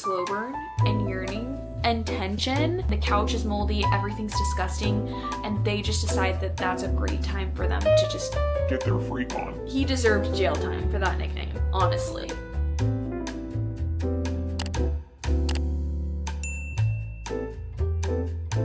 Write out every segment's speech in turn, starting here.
slow burn and yearning and tension. The couch is moldy, everything's disgusting, and they just decide that that's a great time for them to just get their freak on. He deserved jail time for that nickname, honestly.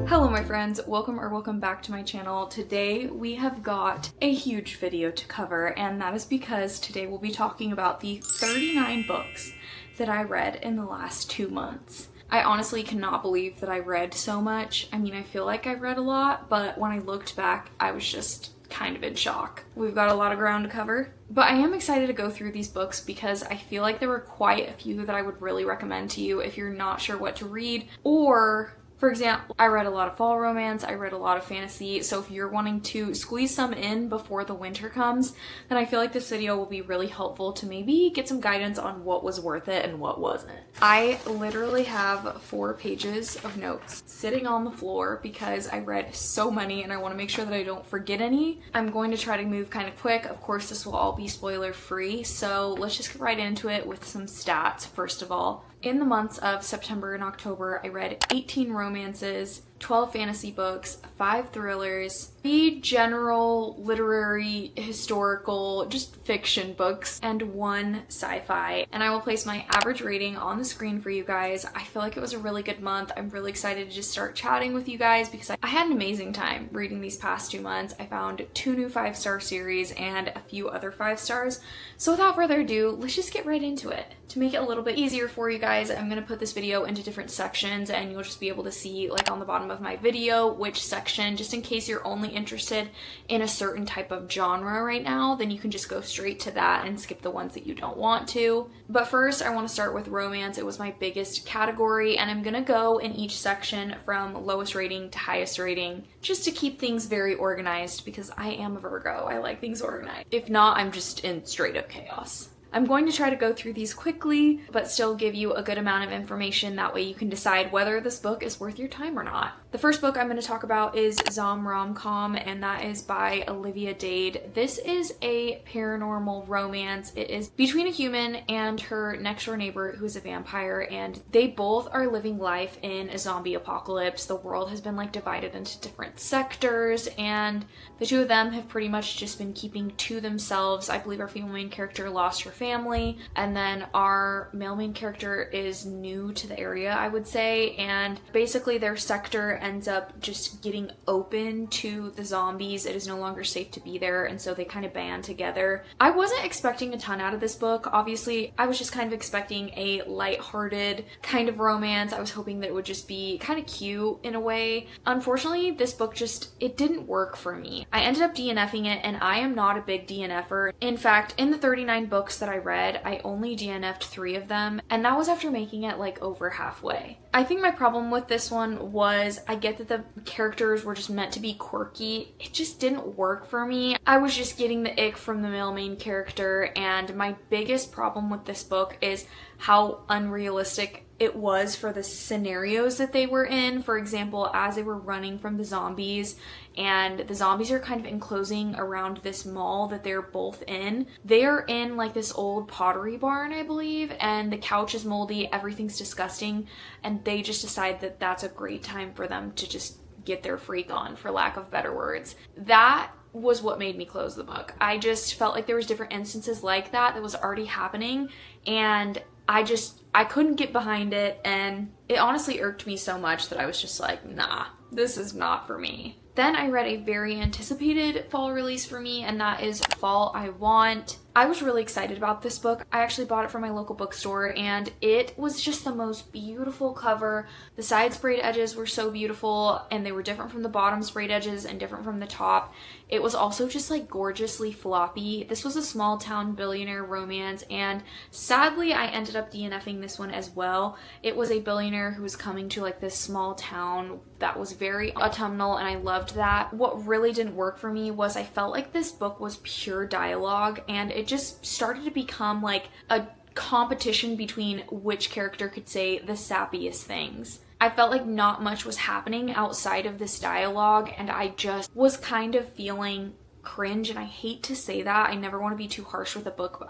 Hello my friends, welcome back to my channel. Today we have got a huge video to cover, and that is because today we'll be talking about the 39 books that I read in the last 2 months. I honestly cannot believe that I read so much. I mean, I feel like I read a lot, but when I looked back, I was just kind of in shock. We've got a lot of ground to cover, but I am excited to go through these books because I feel like there were quite a few that I would really recommend to you if you're not sure what to read, or for example, I read a lot of fall romance, I read a lot of fantasy, so if you're wanting to squeeze some in before the winter comes, then I feel like this video will be really helpful to maybe get some guidance on what was worth it and what wasn't. I literally have 4 pages of notes sitting on the floor because I read so many and I want to make sure that I don't forget any. I'm going to try to move kind of quick. Of course, this will all be spoiler free, so let's just get right into it with some stats first of all. In the months of September and October, I read 18 romances, 12 fantasy books, 5 thrillers, 3 general literary, historical, just fiction books, and 1 sci-fi. And I will place my average rating on the screen for you guys. I feel like it was a really good month. I'm really excited to just start chatting with you guys because I had an amazing time reading these past 2 months. I found 2 new 5-star series and a few other 5 stars. So without further ado, let's just get right into it. To make it a little bit easier for you guys, I'm going to put this video into different sections and you'll just be able to see, like on the bottom of my video, which section, just in case you're only interested in a certain type of genre right now, then you can just go straight to that and skip the ones that you don't want to. But first, I want to start with romance. It was my biggest category, and I'm going to go in each section from lowest rating to highest rating, just to keep things very organized because I am a Virgo. I like things organized. If not, I'm just in straight up chaos. I'm going to try to go through these quickly, but still give you a good amount of information. That way you can decide whether this book is worth your time or not. The first book I'm going to talk about is Zom Rom-Com, and that is by Olivia Dade. This is a paranormal romance. It is between a human and her next door neighbor who is a vampire, and they both are living life in a zombie apocalypse. The world has been like divided into different sectors, and the two of them have pretty much just been keeping to themselves. I believe our female main character lost her family, and then our male main character is new to the area, I would say, and basically their sector ends up just getting open to the zombies. It is no longer safe to be there, and so they kind of band together. I wasn't expecting a ton out of this book. Obviously, I was just kind of expecting a lighthearted kind of romance. I was hoping that it would just be kind of cute in a way. Unfortunately, this book it didn't work for me. I ended up DNFing it, and I am not a big DNFer. In fact, in the 39 books that I read, I only DNF'd 3 of them, and that was after making it like over halfway. I think my problem with this one was, I get that the characters were just meant to be quirky. It just didn't work for me. I was just getting the ick from the male main character, and my biggest problem with this book is how unrealistic it was for the scenarios that they were in. For example, as they were running from the zombies, and the zombies are kind of enclosing around this mall that they're both in. They are in like this old pottery barn, I believe, and the couch is moldy, everything's disgusting, and they just decide that that's a great time for them to just get their freak on, for lack of better words. That was what made me close the book. I just felt like there was different instances like that was already happening, and I couldn't get behind it, and it honestly irked me so much that I was just like, nah, this is not for me. Then I read a very anticipated fall release for me, and that is Fall I Want. I was really excited about this book. I actually bought it from my local bookstore, and it was just the most beautiful cover. The side sprayed edges were so beautiful, and they were different from the bottom sprayed edges and different from the top. It was also just like gorgeously floppy. This was a small town billionaire romance, and sadly I ended up DNFing this one as well. It was a billionaire who was coming to like this small town that was very autumnal, and I loved that. What really didn't work for me was I felt like this book was pure dialogue, and it just started to become like a competition between which character could say the sappiest things. I felt like not much was happening outside of this dialogue, and I just was kind of feeling cringe, and I hate to say that. I never want to be too harsh with a book, but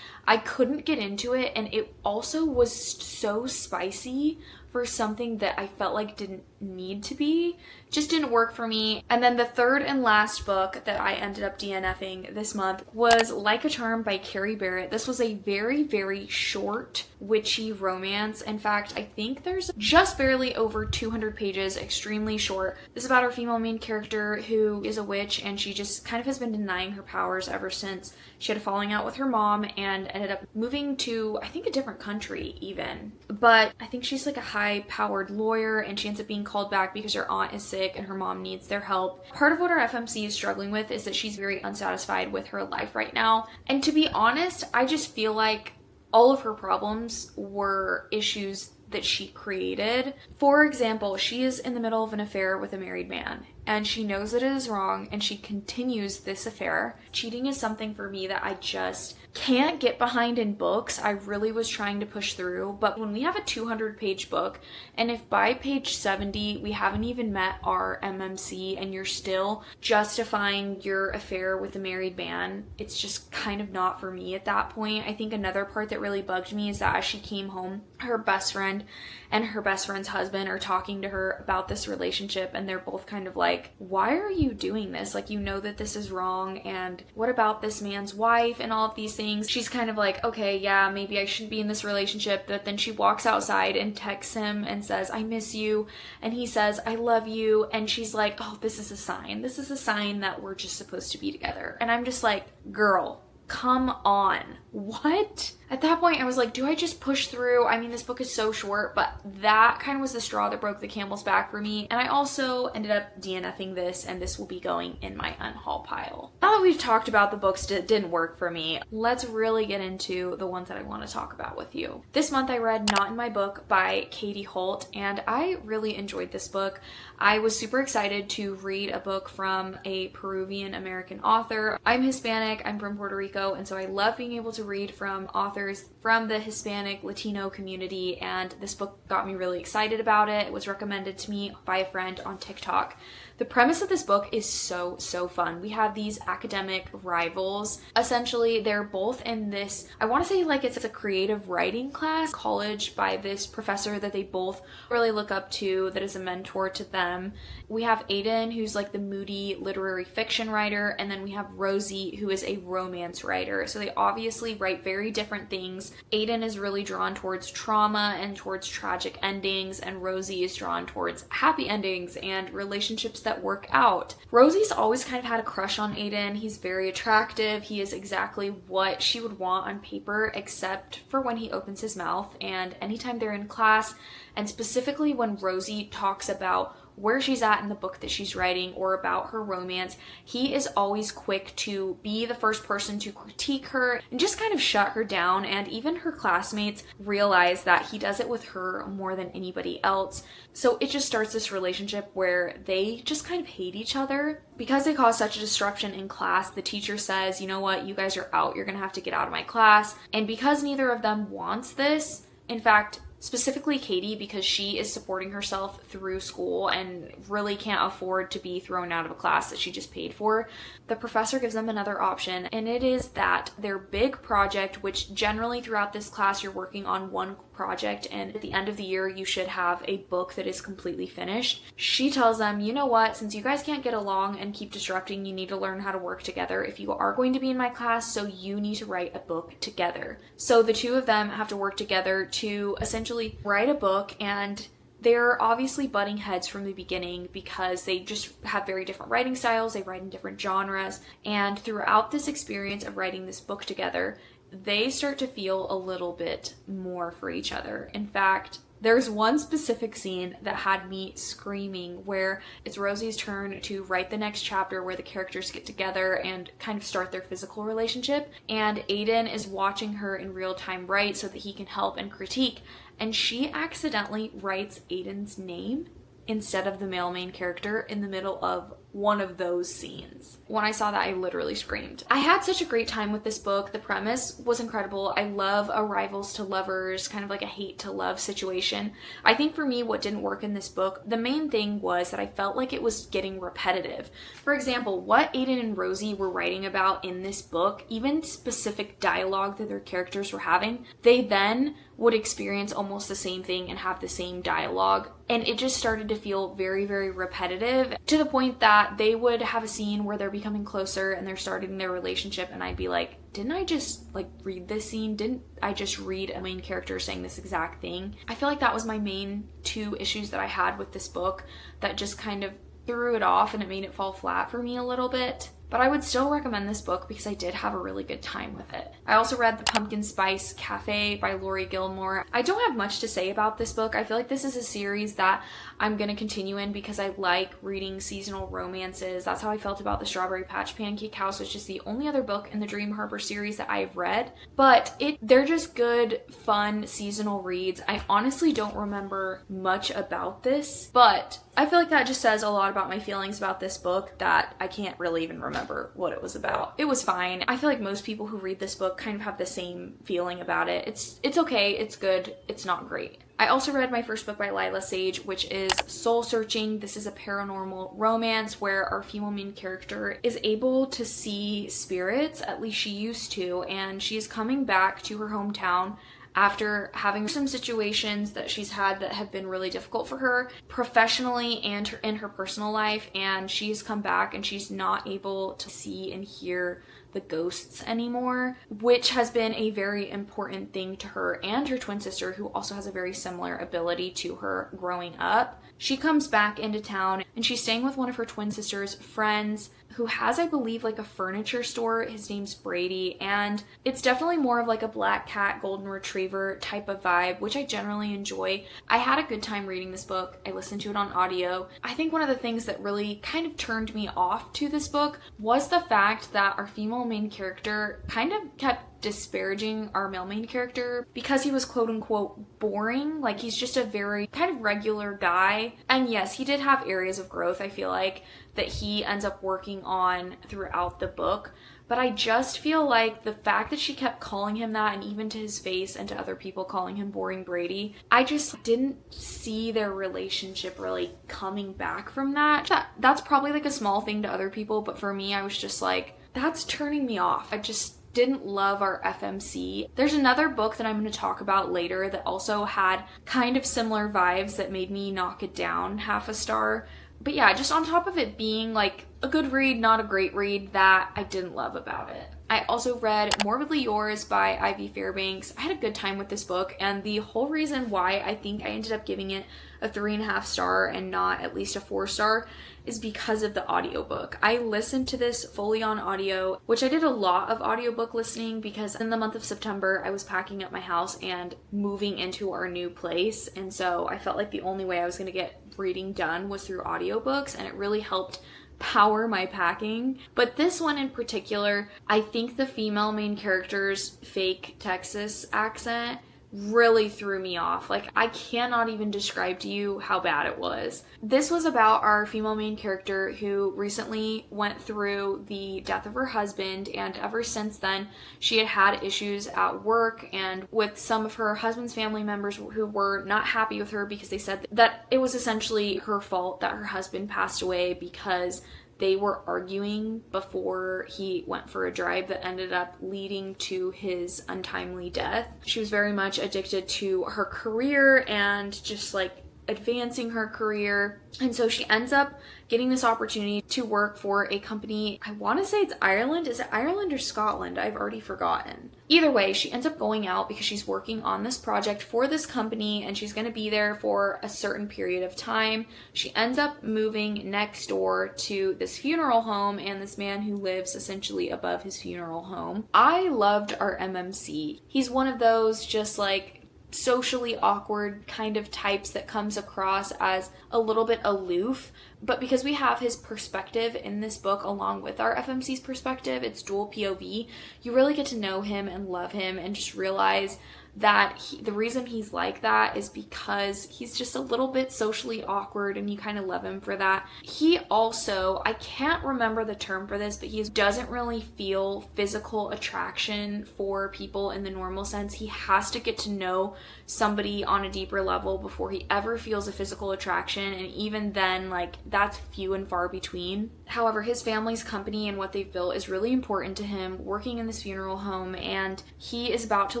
I couldn't get into it, and it also was so spicy for something that I felt like didn't need to be. Just didn't work for me. And then the third and last book that I ended up DNFing this month was Like a Charm by Carrie Barrett. This was a very, very short witchy romance. In fact, I think there's just barely over 200 pages, extremely short. This is about our female main character who is a witch, and she just kind of has been denying her powers ever since she had a falling out with her mom and ended up moving to, I think, a different country even. But I think she's like a high-powered lawyer, and she ends up being called back because her aunt is sick and her mom needs their help. Part of what our FMC is struggling with is that she's very unsatisfied with her life right now. And to be honest, I just feel like all of her problems were issues that she created. For example, she is in the middle of an affair with a married man, and she knows that it is wrong, and she continues this affair. Cheating is something for me that I just can't get behind in books. I really was trying to push through, but when we have a 200-page book, and if by page 70 we haven't even met our MMC and you're still justifying your affair with a married man, it's just kind of not for me at that point. I think another part that really bugged me is that as she came home, her best friend and her best friend's husband are talking to her about this relationship, and they're both kind of like, why are you doing this? Like, you know that this is wrong, and what about this man's wife and all of these things? She's kind of like, okay, yeah, maybe I shouldn't be in this relationship. But then she walks outside and texts him and says, I miss you. And he says, I love you. And she's like, oh, this is a sign. This is a sign that we're just supposed to be together. And I'm just like, girl, come on. What? At that point, I was like, do I just push through? I mean, this book is so short, but that kind of was the straw that broke the camel's back for me. And I also ended up DNFing this, and this will be going in my unhaul pile. Now that we've talked about the books that didn't work for me, let's really get into the ones that I want to talk about with you. This month I read Not in My Book by Katie Holt, and I really enjoyed this book. I was super excited to read a book from a Peruvian American author. I'm Hispanic, I'm from Puerto Rico, and so I love being able to read from authors from the Hispanic Latino community, and this book got me really excited about it. It was recommended to me by a friend on TikTok. The premise of this book is so fun. We have these academic rivals. Essentially, they're both in this, I want to say like it's a creative writing class, college, by this professor that they both really look up to, that is a mentor to them. We have Aiden, who's like the moody literary fiction writer, and then we have Rosie, who is a romance writer. So they obviously write very different things. Aiden is really drawn towards trauma and towards tragic endings, and Rosie is drawn towards happy endings and relationships that work out. Rosie's always kind of had a crush on Aiden. He's very attractive. He is exactly what she would want on paper, except for when he opens his mouth and anytime they're in class, and specifically when Rosie talks about where she's at in the book that she's writing or about her romance, he is always quick to be the first person to critique her and just kind of shut her down. And even her classmates realize that he does it with her more than anybody else. So it just starts this relationship where they just kind of hate each other. Because they cause such a disruption in class, the teacher says, you know what, you guys are out. You're gonna have to get out of my class. And because neither of them wants this, in fact, specifically Katie, because she is supporting herself through school and really can't afford to be thrown out of a class that she just paid for, the professor gives them another option, and it is that their big project, which generally throughout this class you're working on one project, and at the end of the year you should have a book that is completely finished. She tells them, you know what, since you guys can't get along and keep disrupting, you need to learn how to work together if you are going to be in my class, so you need to write a book together. So the two of them have to work together to essentially write a book, and they're obviously butting heads from the beginning because they just have very different writing styles, they write in different genres, and throughout this experience of writing this book together, they start to feel a little bit more for each other. In fact, there's one specific scene that had me screaming where it's Rosie's turn to write the next chapter where the characters get together and kind of start their physical relationship, and Aiden is watching her in real time write so that he can help and critique, and she accidentally writes Aiden's name instead of the male main character in the middle of one of those scenes. When I saw that, I literally screamed. I had such a great time with this book. The premise was incredible. I love a rivals to lovers, kind of like a hate to love situation. I think for me, what didn't work in this book, the main thing was that I felt like it was getting repetitive. For example, what Aiden and Rosie were writing about in this book, even specific dialogue that their characters were having, they then would experience almost the same thing and have the same dialogue. And it just started to feel very, very repetitive, to the point that they would have a scene where they're becoming closer and they're starting their relationship, and I'd be like, didn't I just like read this scene? Didn't I just read a main character saying this exact thing? I feel like that was my main two issues that I had with this book that just kind of threw it off, and it made it fall flat for me a little bit. But I would still recommend this book because I did have a really good time with it. I also read The Pumpkin Spice Cafe by Laurie Gilmore. I don't have much to say about this book. I feel like this is a series that I'm going to continue in because I like reading seasonal romances. That's how I felt about The Strawberry Patch Pancake House, which is the only other book in the Dream Harbor series that I've read. But they're just good, fun, seasonal reads. I honestly don't remember much about this, but I feel like that just says a lot about my feelings about this book that I can't really even remember what it was about. It was fine. I feel like most people who read this book kind of have the same feeling about it. It's okay, it's good, it's not great. I also read my first book by Lila Sage, which is Soul Searching. This is a paranormal romance where our female main character is able to see spirits, at least she used to, and she is coming back to her hometown after having some situations that she's had that have been really difficult for her professionally and in her personal life, and she's come back and she's not able to see and hear the ghosts anymore, which has been a very important thing to her and her twin sister, who also has a very similar ability to her growing up. She comes back into town and she's staying with one of her twin sister's friends who has, I believe, like a furniture store. His name's Brady, and it's definitely more of like a black cat, golden retriever type of vibe, which I generally enjoy. I had a good time reading this book. I listened to it on audio. I think one of the things that really kind of turned me off to this book was the fact that our female main character kind of kept disparaging our male main character because he was quote unquote boring. Like, he's just a very kind of regular guy. And yes, he did have areas of growth, I feel like, that he ends up working on throughout the book. But I just feel like the fact that she kept calling him that, and even to his face and to other people calling him Boring Brady, I just didn't see their relationship really coming back from that. That's probably like a small thing to other people, but for me, I was just like, that's turning me off. I just didn't love our FMC. There's another book that I'm going to talk about later that also had kind of similar vibes that made me knock it down half a star. But yeah, just on top of it being like a good read, not a great read, that I didn't love about it. I also read Morbidly Yours by Ivy Fairbanks. I had a good time with this book, and the whole reason why I think I ended up giving it a 3.5 star and not at least a 4 star is because of the audiobook. I listened to this fully on audio, which I did a lot of audiobook listening because in the month of September, I was packing up my house and moving into our new place. And so I felt like the only way I was going to get reading done was through audiobooks, and it really helped power my packing. But this one in particular, I think the female main character's fake Texas accent really threw me off. Like, I cannot even describe to you how bad it was. This was about our female main character who recently went through the death of her husband, and ever since then she had had issues at work and with some of her husband's family members who were not happy with her because they said that it was essentially her fault that her husband passed away because they were arguing before he went for a drive that ended up leading to his untimely death. She was very much addicted to her career and just like advancing her career. And so she ends up getting this opportunity to work for a company. I want to say it's Ireland. Is it Ireland or Scotland? I've already forgotten. Either way, she ends up going out because she's working on this project for this company and she's going to be there for a certain period of time. She ends up moving next door to this funeral home and this man who lives essentially above his funeral home. I loved our MMC. He's one of those just like socially awkward kind of types that comes across as a little bit aloof, but because we have his perspective in this book along with our FMC's perspective, it's dual POV, you really get to know him and love him and just realize that the reason he's like that is because he's just a little bit socially awkward, and you kind of love him for that. He also, I can't remember the term for this, but he doesn't really feel physical attraction for people in the normal sense. He has to get to know somebody on a deeper level before he ever feels a physical attraction, and even then, like, that's few and far between. However, his family's company and what they've built is really important to him, working in this funeral home, and he is about to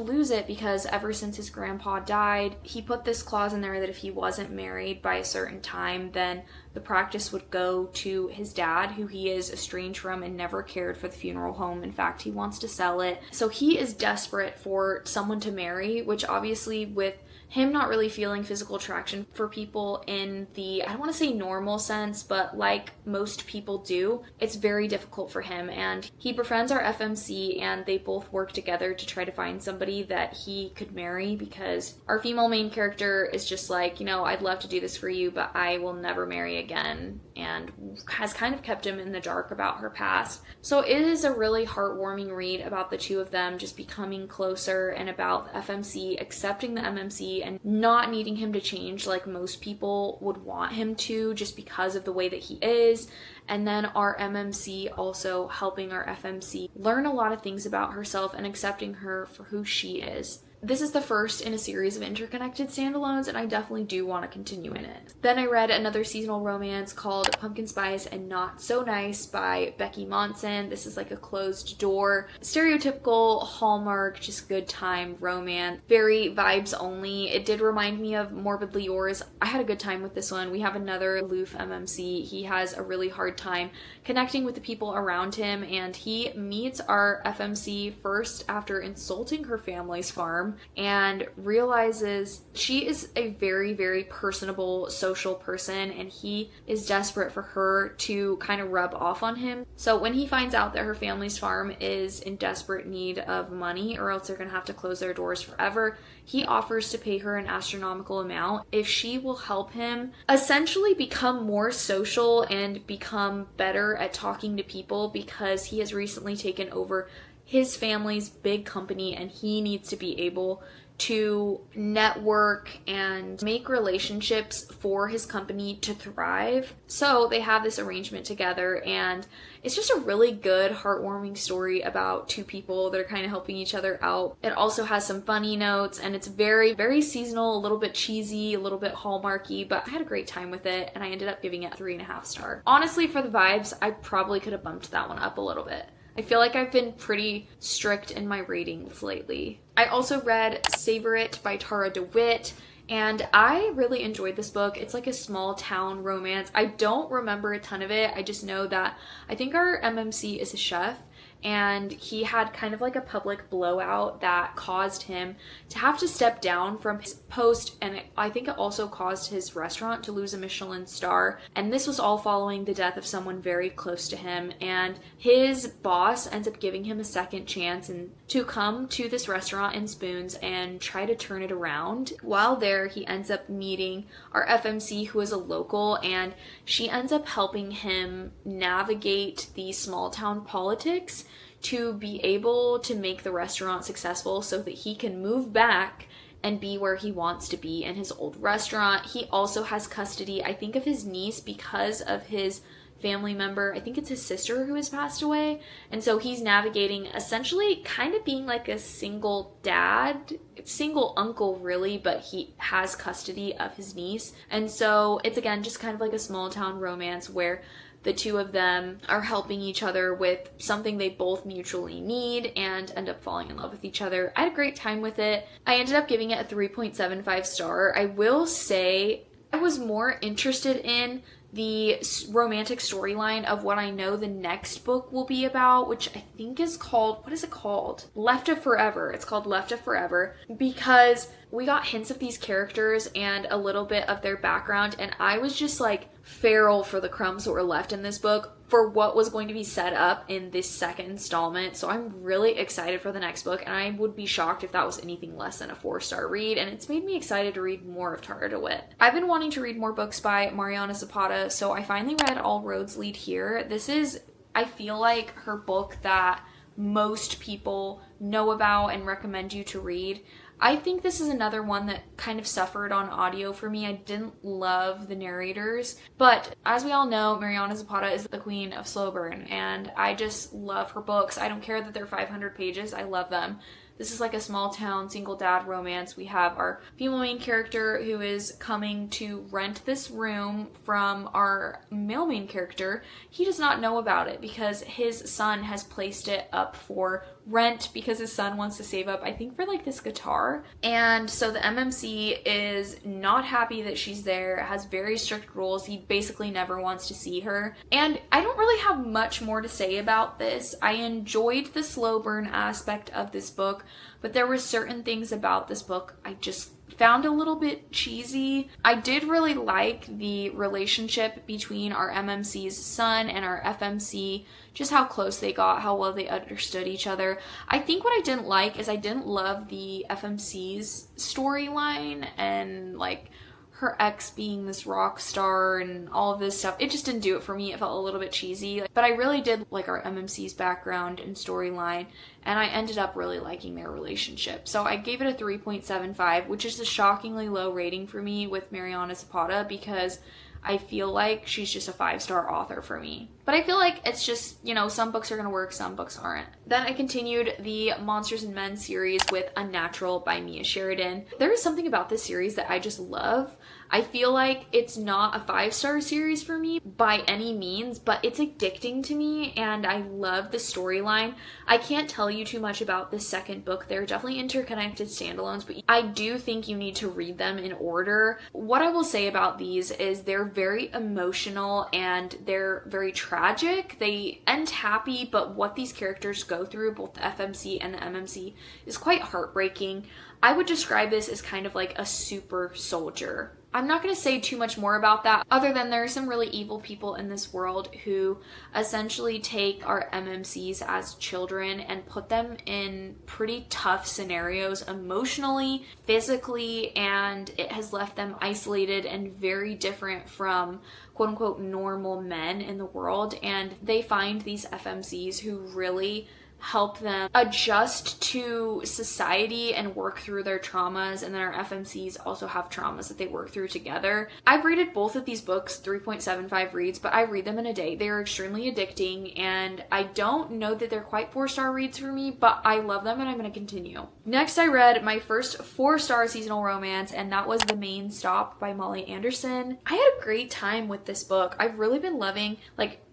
lose it because ever since his grandpa died, he put this clause in there that if he wasn't married by a certain time, then the practice would go to his dad, who he is estranged from and never cared for the funeral home. In fact, he wants to sell it. So he is desperate for someone to marry, which obviously, with him not really feeling physical attraction for people in the, I don't want to say normal sense, but like most people do, it's very difficult for him. And he befriends our FMC, and they both work together to try to find somebody that he could marry, because our female main character is just like, you know, I'd love to do this for you, but I will never marry again, and has kind of kept him in the dark about her past. So it is a really heartwarming read about the two of them just becoming closer, and about the FMC accepting the MMC and not needing him to change like most people would want him to, just because of the way that he is. And then our MMC also helping our FMC learn a lot of things about herself and accepting her for who she is. This is the first in a series of interconnected standalones, and I definitely do want to continue in it. Then I read another seasonal romance called Pumpkin Spice and Not So Nice by Becky Monson. This is like a closed door, stereotypical Hallmark, just good time romance. Very vibes only. It did remind me of Morbidly Yours. I had a good time with this one. We have another aloof MMC. He has a really hard time connecting with the people around him, and he meets our FMC first after insulting her family's farm, and realizes she is a very, very personable, social person, and he is desperate for her to kind of rub off on him. So when he finds out that her family's farm is in desperate need of money, or else they're gonna have to close their doors forever, he offers to pay her an astronomical amount if she will help him essentially become more social and become better at talking to people, because he has recently taken over his family's big company, and he needs to be able to network and make relationships for his company to thrive. So they have this arrangement together, and it's just a really good, heartwarming story about two people that are kind of helping each other out. It also has some funny notes, and it's very, very seasonal, a little bit cheesy, a little bit Hallmarky, but I had a great time with it, and I ended up giving it 3.5 stars. Honestly, for the vibes, I probably could have bumped that one up a little bit. I feel like I've been pretty strict in my ratings lately. I also read Savor It by Tara DeWitt, and I really enjoyed this book. It's like a small town romance. I don't remember a ton of it. I just know that I think our MMC is a chef, and he had kind of like a public blowout that caused him to have to step down from his post, and I think it also caused his restaurant to lose a Michelin star, and this was all following the death of someone very close to him. And his boss ends up giving him a second chance and to come to this restaurant in Spoons and try to turn it around. While there, he ends up meeting our FMC, who is a local, and she ends up helping him navigate the small town politics to be able to make the restaurant successful so that he can move back and be where he wants to be in his old restaurant. He also has custody, I think, of his niece because of his family member. I think it's his sister who has passed away. And so he's navigating essentially kind of being like a single dad, single uncle really, but he has custody of his niece. And so it's again just kind of like a small town romance where the two of them are helping each other with something they both mutually need and end up falling in love with each other. I had a great time with it. I ended up giving it a 3.75 star. I will say I was more interested in the romantic storyline of what I know the next book will be about, which I think is called, what is it called? Left of Forever. It's called Left of Forever, because we got hints of these characters and a little bit of their background, and I was just like feral for the crumbs that were left in this book for what was going to be set up in this second installment. So I'm really excited for the next book, and I would be shocked if that was anything less than a 4-star read, and it's made me excited to read more of Tara DeWitt. I've been wanting to read more books by Mariana Zapata, so I finally read All Roads Lead Here. This is, I feel like, her book that most people know about and recommend you to read. I think this is another one that kind of suffered on audio for me. I didn't love the narrators, but as we all know, Mariana Zapata is the queen of slow burn, and I just love her books. I don't care that they're 500 pages. I love them. This is like a small town single dad romance. We have our female main character who is coming to rent this room from our male main character. He does not know about it because his son has placed it up for rent because his son wants to save up, I think, for like this guitar. And so the MMC is not happy that she's there, has very strict rules. He basically never wants to see her. And I don't really have much more to say about this. I enjoyed the slow burn aspect of this book, but there were certain things about this book I just found a little bit cheesy. I did really like the relationship between our MMC's son and our FMC, just how close they got, how well they understood each other. I think what I didn't like is I didn't love the FMC's storyline and like her ex being this rock star and all of this stuff. It just didn't do it for me. It felt a little bit cheesy. But I really did like our MMC's background and storyline, and I ended up really liking their relationship. So I gave it a 3.75, which is a shockingly low rating for me with Mariana Zapata because I feel like she's just a 5-star author for me. But I feel like it's just, you know, some books are going to work, some books aren't. Then I continued the Monsters and Men series with Unnatural by Mia Sheridan. There is something about this series that I just love. I feel like it's not a 5-star series for me by any means, but it's addicting to me and I love the storyline. I can't tell you too much about the second book. They're definitely interconnected standalones, but I do think you need to read them in order. What I will say about these is they're very emotional and they're very tragic. They end happy, but what these characters go through, both the FMC and the MMC, is quite heartbreaking. I would describe this as kind of like a super soldier. I'm not going to say too much more about that other than there are some really evil people in this world who essentially take our MMCs as children and put them in pretty tough scenarios emotionally, physically, and it has left them isolated and very different from quote unquote normal men in the world. And they find these FMCs who really help them adjust to society and work through their traumas, and then our FMCs also have traumas that they work through together. I've rated both of these books 3.75 reads, but I read them in a day. They are extremely addicting, and I don't know that they're quite 4-star reads for me, but I love them and I'm going to continue. Next, I read my first 4-star seasonal romance, and that was The Main Stop by Molly Anderson. I had a great time with this book. I've really been loving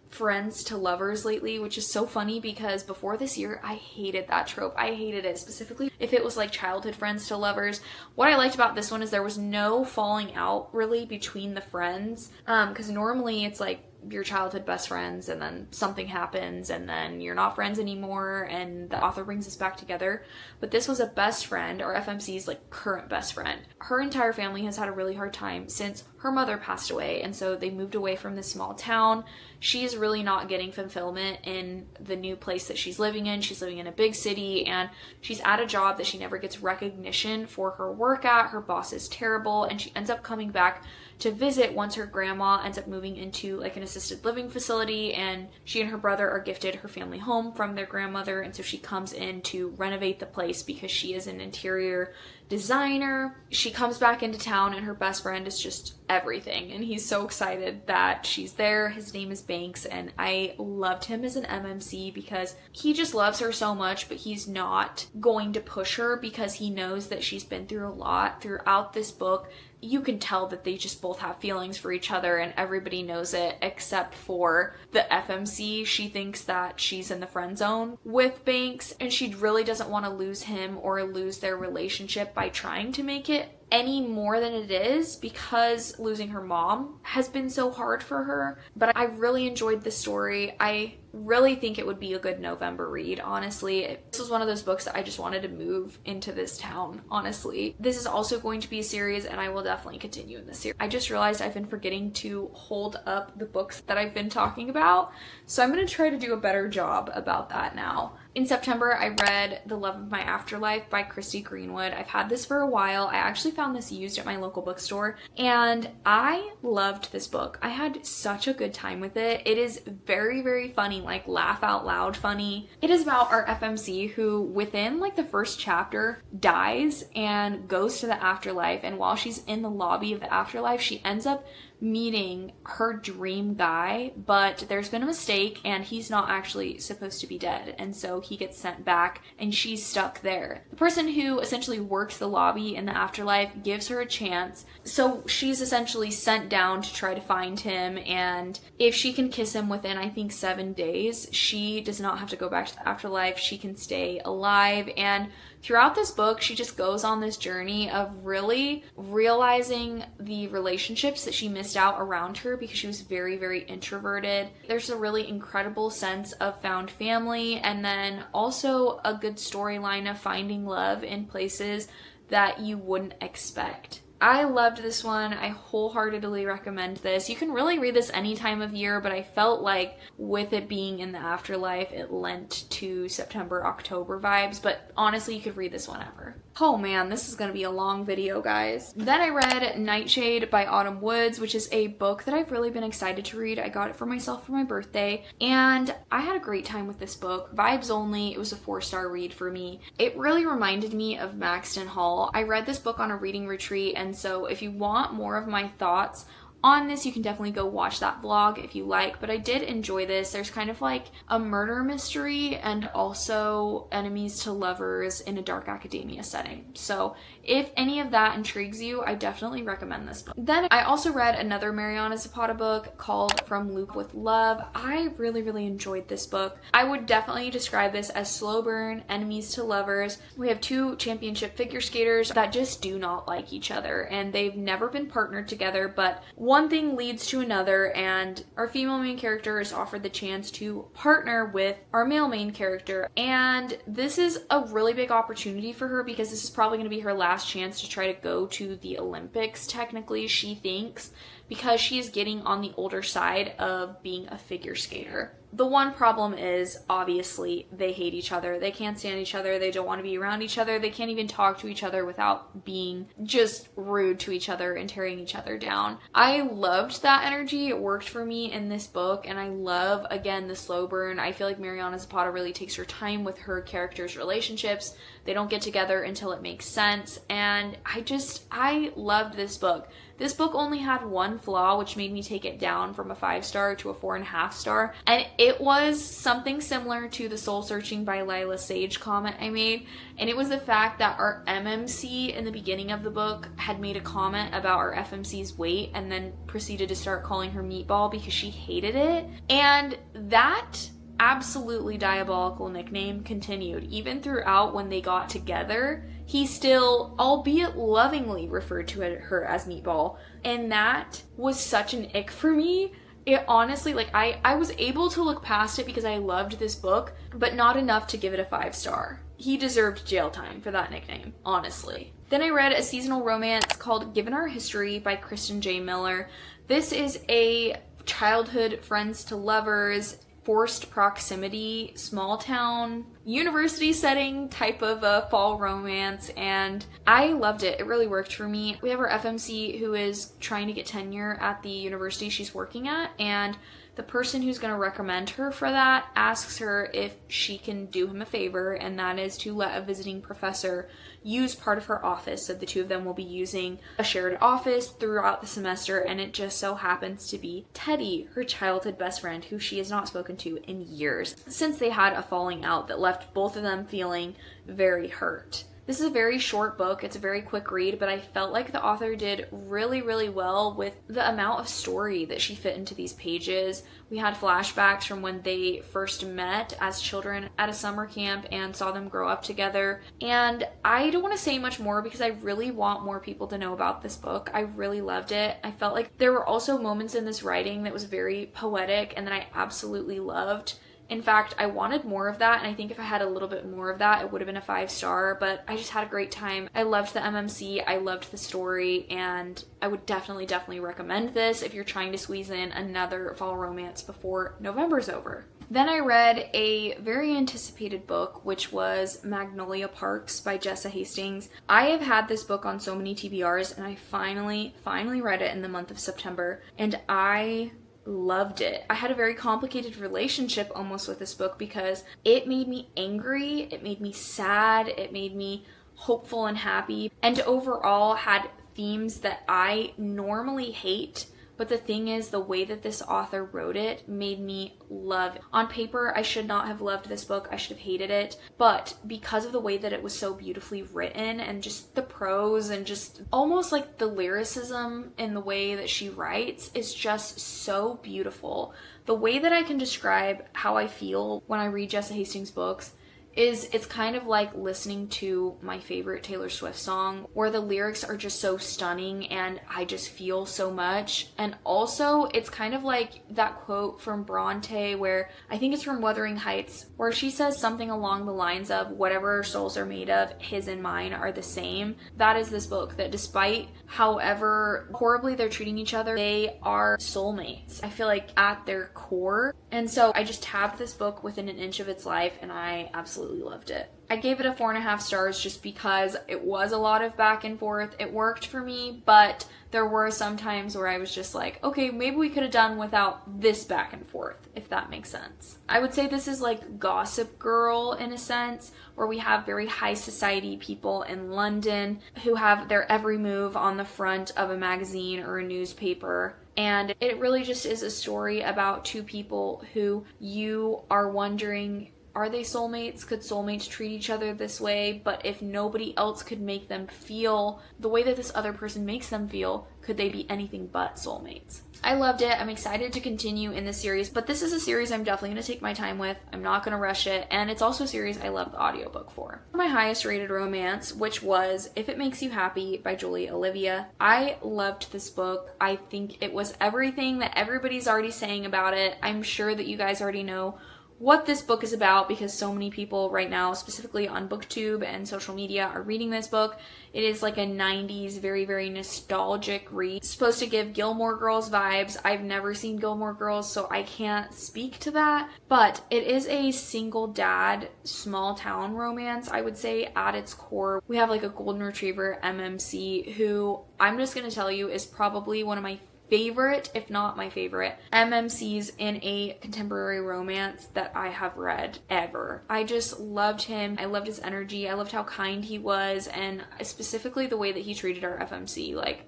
friends to lovers lately, which is so funny because before this year I hated that trope. I hated it, specifically if it was like childhood friends to lovers. What I liked about this one is there was no falling out really between the friends, because normally it's like your childhood best friends and then something happens and then you're not friends anymore and the author brings us back together. But this was a best friend, or FMC's like current best friend. Her entire family has had a really hard time since her mother passed away, and so they moved away from this small town. She's really not getting fulfillment in the new place that she's living in. She's living in a big city and she's at a job that she never gets recognition for her work at. Her boss is terrible, and she ends up coming back to visit once her grandma ends up moving into like an assisted living facility, and she and her brother are gifted her family home from their grandmother, and so she comes in to renovate the place because she is an interior designer. She comes back into town and her best friend is just everything, and he's so excited that she's there. His name is Banks, and I loved him as an MMC because he just loves her so much, but he's not going to push her because he knows that she's been through a lot throughout this book. You can tell that they just both have feelings for each other, and everybody knows it except for the FMC. She thinks that she's in the friend zone with Banks, and she really doesn't want to lose him or lose their relationship by trying to make it any more than it is, because losing her mom has been so hard for her. But I really enjoyed the story. I really think it would be a good November read, honestly. This was one of those books that I just wanted to move into this town, honestly. This is also going to be a series, and I will definitely continue in this series. I just realized I've been forgetting to hold up the books that I've been talking about, so I'm going to try to do a better job about that now. In September, I read The Love of My Afterlife by Christy Greenwood. I've had this for a while. I actually found this used at my local bookstore, and I loved this book. I had such a good time with it. It is very, very funny. like laugh out loud funny. It is about our FMC who within like the first chapter dies and goes to the afterlife, and while she's in the lobby of the afterlife she ends up meeting her dream guy, but there's been a mistake and he's not actually supposed to be dead, and so he gets sent back and she's stuck there. The person who essentially works the lobby in the afterlife gives her a chance, so she's essentially sent down to try to find him, and if she can kiss him within I think 7 days, she does not have to go back to the afterlife, she can stay alive. And throughout this book, she just goes on this journey of really realizing the relationships that she missed out around her because she was very, very introverted. There's a really incredible sense of found family, and then also a good storyline of finding love in places that you wouldn't expect. I loved this one. I wholeheartedly recommend this. You can really read this any time of year, but I felt like with it being in the afterlife, it lent to September, October vibes, but honestly, you could read this whenever. Oh man, this is gonna be a long video, guys. Then I read Nightshade by Autumn Woods, which is a book that I've really been excited to read. I got it for myself for my birthday, and I had a great time with this book. Vibes only. It was a 4-star read for me. It really reminded me of Maxton Hall. I read this book on a reading retreat, and so if you want more of my thoughts on this, you can definitely go watch that vlog if you like, but I did enjoy this. There's kind of like a murder mystery and also enemies to lovers in a dark academia setting. So if any of that intrigues you, I definitely recommend this book. Then I also read another Mariana Zapata book called From Luke with Love. I really, really enjoyed this book. I would definitely describe this as slow burn, enemies to lovers. We have 2 championship figure skaters that just do not like each other, and they've never been partnered together, but one thing leads to another, and our female main character is offered the chance to partner with our male main character, and this is a really big opportunity for her because this is probably going to be her last chance to try to go to the Olympics, technically, she thinks, because she is getting on the older side of being a figure skater. The one problem is, obviously, they hate each other. They can't stand each other. They don't want to be around each other. They can't even talk to each other without being just rude to each other and tearing each other down. I loved that energy. It worked for me in this book, and I love, again, the slow burn. I feel like Mariana Zapata really takes her time with her characters' relationships. They don't get together until it makes sense, and I loved this book. This book only had one flaw, which made me take it down from a 5-star to a 4.5 star, and it was something similar to the Soul Searching by Lila Sage comment I made, and it was the fact that our MMC in the beginning of the book had made a comment about our FMC's weight and then proceeded to start calling her Meatball because she hated it, and that absolutely diabolical nickname continued. Even throughout when they got together, he still, albeit lovingly, referred to her as Meatball. And that was such an ick for me. It honestly, like, I was able to look past it because I loved this book, but not enough to give it a 5-star. He deserved jail time for that nickname, honestly. Then I read a seasonal romance called Given Our History by Kristen J. Miller. This is a childhood friends to lovers, forced proximity, small town, university setting type of a fall romance, and I loved it. It really worked for me. We have our FMC who is trying to get tenure at the university she's working at, and the person who's going to recommend her for that asks her if she can do him a favor, and that is to let a visiting professor use part of her office. So the two of them will be using a shared office throughout the semester, and it just so happens to be Teddy, her childhood best friend, who she has not spoken to in years, since they had a falling out that left both of them feeling very hurt. This is a very short book. It's a very quick read, but I felt like the author did really, really well with the amount of story that she fit into these pages. We had flashbacks from when they first met as children at a summer camp and saw them grow up together. And I don't want to say much more because I really want more people to know about this book. I really loved it. I felt like there were also moments in this writing that was very poetic and that I absolutely loved. In fact, I wanted more of that, and I think if I had a little bit more of that, it would have been a 5-star, but I just had a great time. I loved the MMC, I loved the story, and I would definitely recommend this if you're trying to squeeze in another fall romance before November's over. Then I read a very anticipated book, which was Magnolia Parks by Jessa Hastings. I have had this book on so many TBRs, and I finally read it in the month of September, and I loved it. I had a very complicated relationship almost with this book because it made me angry, it made me sad, it made me hopeful and happy, and overall had themes that I normally hate. But the thing is, the way that this author wrote it made me love it. On paper, I should not have loved this book. I should have hated it. But because of the way that it was so beautifully written and just the prose and just almost like the lyricism in the way that she writes is just so beautiful. The way that I can describe how I feel when I read Jessa Hastings books is it's kind of like listening to my favorite Taylor Swift song where the lyrics are just so stunning and I just feel so much. And also it's kind of like that quote from Bronte where I think it's from Wuthering Heights where she says something along the lines of whatever our souls are made of, his and mine are the same. That is this book, that despite however horribly they're treating each other, they are soulmates. I feel like at their core. And so I just tabbed this book within an inch of its life and I absolutely loved it. I gave it a 4.5 stars just because it was a lot of back and forth. It worked for me, but there were some times where I was just like, okay, maybe we could have done without this back and forth, if that makes sense. I would say this is like Gossip Girl in a sense, where we have very high society people in London who have their every move on the front of a magazine or a newspaper. And it really just is a story about two people who you are wondering, are they soulmates? Could soulmates treat each other this way? But if nobody else could make them feel the way that this other person makes them feel, could they be anything but soulmates? I loved it. I'm excited to continue in this series, but this is a series I'm definitely going to take my time with. I'm not going to rush it, and it's also a series I love the audiobook for. My highest rated romance, which was If It Makes You Happy by Julie Olivia. I loved this book. I think it was everything that everybody's already saying about it. I'm sure that you guys already know what this book is about because so many people right now, specifically on BookTube and social media, are reading this book. It is like a 90s, very, very nostalgic read. It's supposed to give Gilmore Girls vibes. I've never seen Gilmore Girls, so I can't speak to that. But it is a single dad, small town romance, I would say, at its core. We have like a golden retriever, MMC, who I'm just going to tell you is probably one of my favorite, if not my favorite, MMCs in a contemporary romance that I have read ever. I just loved him. I loved his energy. I loved how kind he was, and specifically the way that he treated our FMC. Like,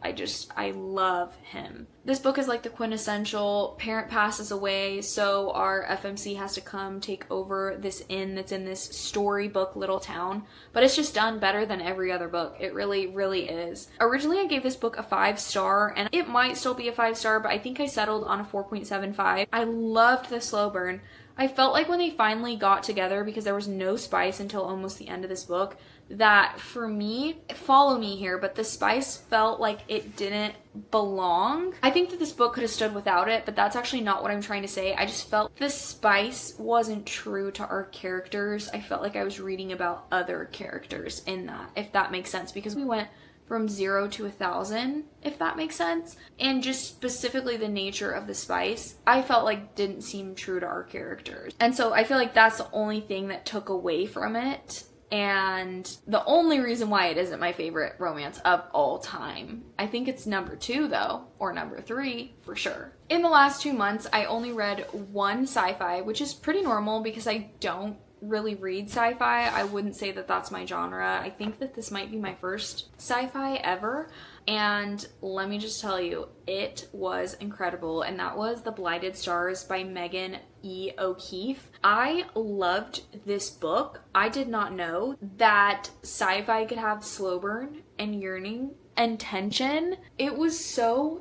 I love him. This book is like the quintessential parent passes away, so our FMC has to come take over this inn that's in this storybook little town. But it's just done better than every other book. It really, really is. Originally, I gave this book a 5-star, and it might still be a 5-star, but I think I settled on a 4.75. I loved the slow burn. I felt like when they finally got together, because there was no spice until almost the end of this book, that for me, follow me here, but the spice felt like it didn't belong. I think that this book could have stood without it, but that's actually not what I'm trying to say. I just felt the spice wasn't true to our characters. I felt like I was reading about other characters in that, if that makes sense, because we went from 0 to 1,000, if that makes sense. And just specifically the nature of the spice, I felt like didn't seem true to our characters. And so I feel like that's the only thing that took away from it. And the only reason why it isn't my favorite romance of all time. I think it's number 2 though, or number 3 for sure. In the last 2 months, I only read one sci-fi, which is pretty normal because I don't really read sci-fi. I wouldn't say that that's my genre. I think that this might be my first sci-fi ever, and let me just tell you, it was incredible, and that was The Blighted Stars by Megan E. O'Keefe. I loved this book. I did not know that sci-fi could have slow burn and yearning and tension. It was so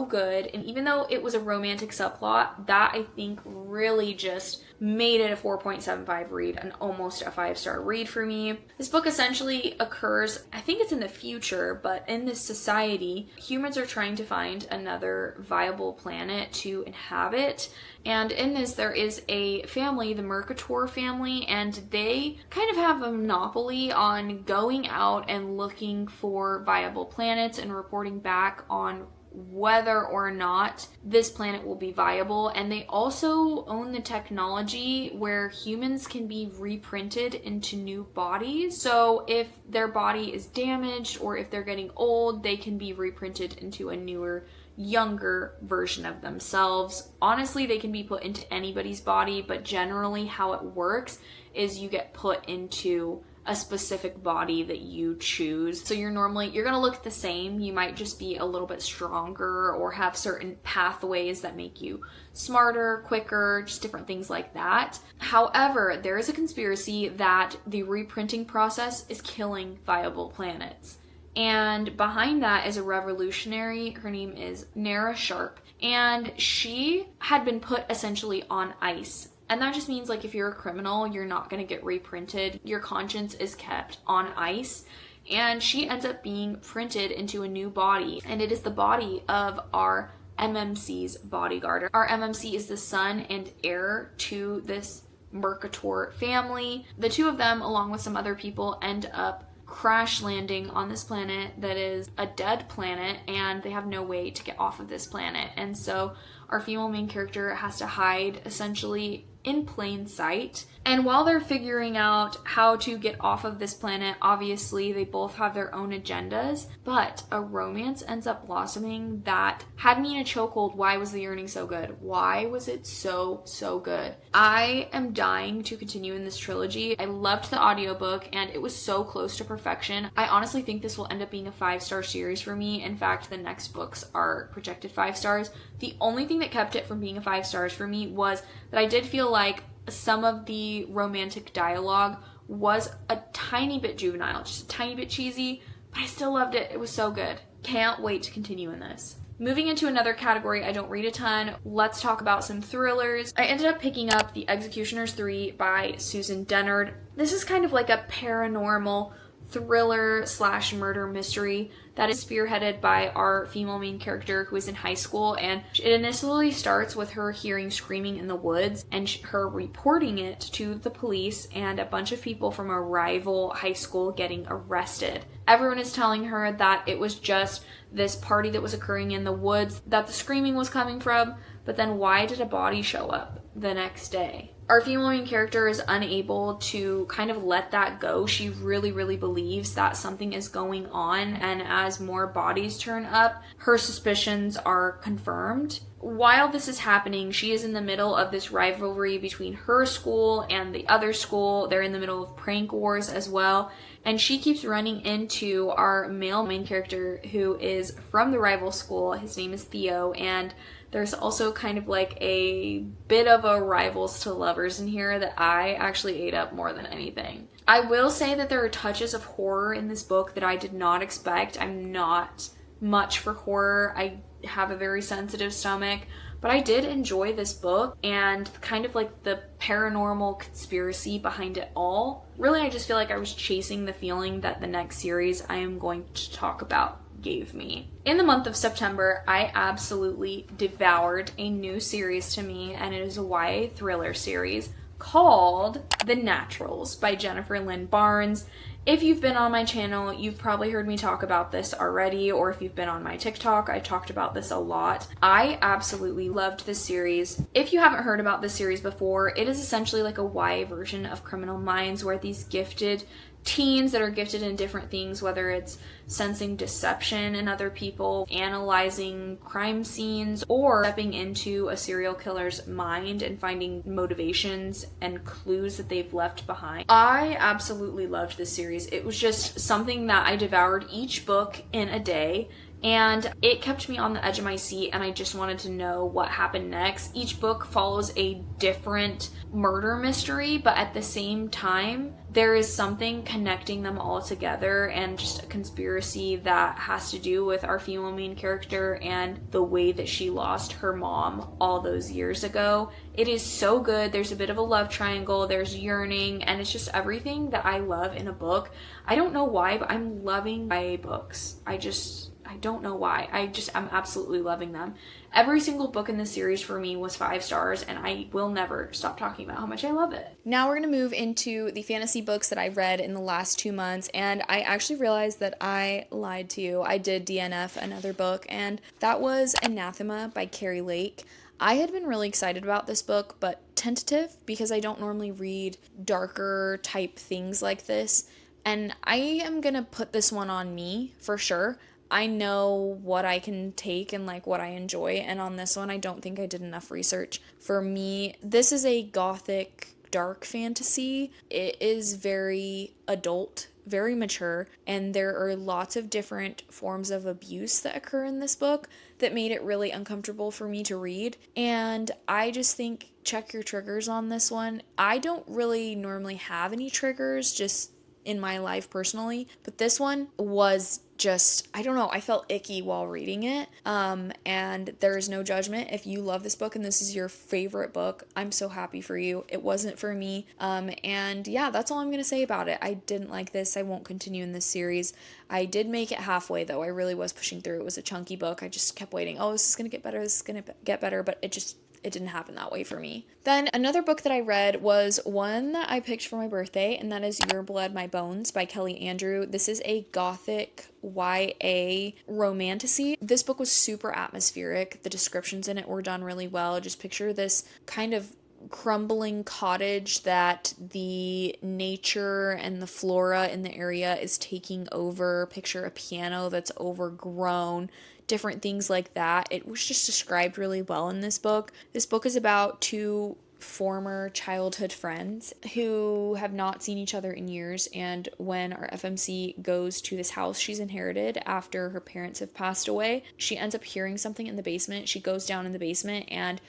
good, and even though it was a romantic subplot, that I think really just made it a 4.75 read and almost a 5-star read for me. This book essentially occurs, I think it's in the future, but in this society, humans are trying to find another viable planet to inhabit. And in this, there is a family, the Mercator family, and they kind of have a monopoly on going out and looking for viable planets and reporting back on whether or not this planet will be viable. And they also own the technology where humans can be reprinted into new bodies. So if their body is damaged or if they're getting old, they can be reprinted into a newer, younger version of themselves. Honestly, they can be put into anybody's body, but generally how it works is you get put into a specific body that you choose. So you're gonna look the same. You might just be a little bit stronger or have certain pathways that make you smarter, quicker, just different things like that. However, there is a conspiracy that the reprinting process is killing viable planets. And behind that is a revolutionary. Her name is Nara Sharp. And she had been put essentially on ice. And that just means, like, if you're a criminal, you're not going to get reprinted. Your conscience is kept on ice. And she ends up being printed into a new body. And it is the body of our MMC's bodyguard. Our MMC is the son and heir to this Mercator family. The two of them, along with some other people, end up crash landing on this planet that is a dead planet, and they have no way to get off of this planet. And so our female main character has to hide essentially in plain sight. And while they're figuring out how to get off of this planet, obviously they both have their own agendas, but a romance ends up blossoming that had me in a chokehold. Why was the yearning so good? Why was it so good? I am dying to continue in this trilogy. I loved the audiobook and it was so close to perfection. I honestly think this will end up being a 5-star series for me. In fact, the next books are projected 5 stars. The only thing that kept it from being a 5 stars for me was that I did feel like some of the romantic dialogue was a tiny bit juvenile, just a tiny bit cheesy, but I still loved it. It was so good. Can't wait to continue in this. Moving into another category, I don't read a ton. Let's talk about some thrillers. I ended up picking up The Executioners 3 by Susan Dennard. This is kind of like a paranormal thriller / murder mystery that is spearheaded by our female main character who is in high school, and it initially starts with her hearing screaming in the woods and her reporting it to the police and a bunch of people from a rival high school getting arrested. Everyone is telling her that it was just this party that was occurring in the woods that the screaming was coming from, but then why did a body show up the next day? Our female main character is unable to kind of let that go. She really believes that something is going on, and as more bodies turn up, her suspicions are confirmed. While this is happening, she is in the middle of this rivalry between her school and the other school. They're in the middle of prank wars as well, and she keeps running into our male main character who is from the rival school. His name is Theo, and there's also kind of like a bit of a rivals to lovers in here that I actually ate up more than anything. I will say that there are touches of horror in this book that I did not expect. I'm not much for horror. I have a very sensitive stomach, but I did enjoy this book and kind of like the paranormal conspiracy behind it all. Really, I just feel like I was chasing the feeling that the next series I am going to talk about gave me. In the month of September, I absolutely devoured a new series to me, and it is a YA thriller series called The Naturals by Jennifer Lynn Barnes. If you've been on my channel, you've probably heard me talk about this already, or if you've been on my TikTok, I talked about this a lot. I absolutely loved this series. If you haven't heard about this series before, it is essentially like a YA version of Criminal Minds, where these gifted teens that are gifted in different things, whether it's sensing deception in other people, analyzing crime scenes, or stepping into a serial killer's mind and finding motivations and clues that they've left behind. I absolutely loved this series. It was just something that I devoured each book in a day, and it kept me on the edge of my seat, and I just wanted to know what happened next. Each book follows a different murder mystery, but at the same time, there is something connecting them all together, and just a conspiracy that has to do with our female main character and the way that she lost her mom all those years ago. It is so good. There's a bit of a love triangle, there's yearning, and it's just everything that I love in a book. I don't know why, but I'm loving YA books. I I don't know why. I'm absolutely loving them. Every single book in this series for me was 5 stars, and I will never stop talking about how much I love it. Now we're going to move into the fantasy books that I read in the last 2 months, and I actually realized that I lied to you. I did DNF another book, and that was Anathema by Carrie Lake. I had been really excited about this book, but tentative because I don't normally read darker type things like this. And I am going to put this one on me for sure. I know what I can take and like what I enjoy. And on this one, I don't think I did enough research. For me, this is a gothic dark fantasy. It is very adult, very mature, and there are lots of different forms of abuse that occur in this book that made it really uncomfortable for me to read. And I just think check your triggers on this one. I don't really normally have any triggers just in my life personally, but this one was just, I don't know, I felt icky while reading it. And there is no judgment. If you love this book and this is your favorite book, I'm so happy for you. It wasn't for me. And yeah, that's all I'm going to say about it. I didn't like this. I won't continue in this series. I did make it halfway though. I really was pushing through. It was a chunky book. I just kept waiting. Oh, this is going to get better. This is going to get better. But it didn't happen that way for me. Then another book that I read was one that I picked for my birthday, and that is Your Blood, My Bones by Kelly Andrew. This is a gothic YA romantasy. This book was super atmospheric. The descriptions in it were done really well. Just picture this kind of crumbling cottage that the nature and the flora in the area is taking over. Picture a piano that's overgrown, different things like that. It was just described really well in this book. This book is about 2 former childhood friends who have not seen each other in years, and when our FMC goes to this house she's inherited after her parents have passed away, she ends up hearing something in the basement. She goes down in the basement, and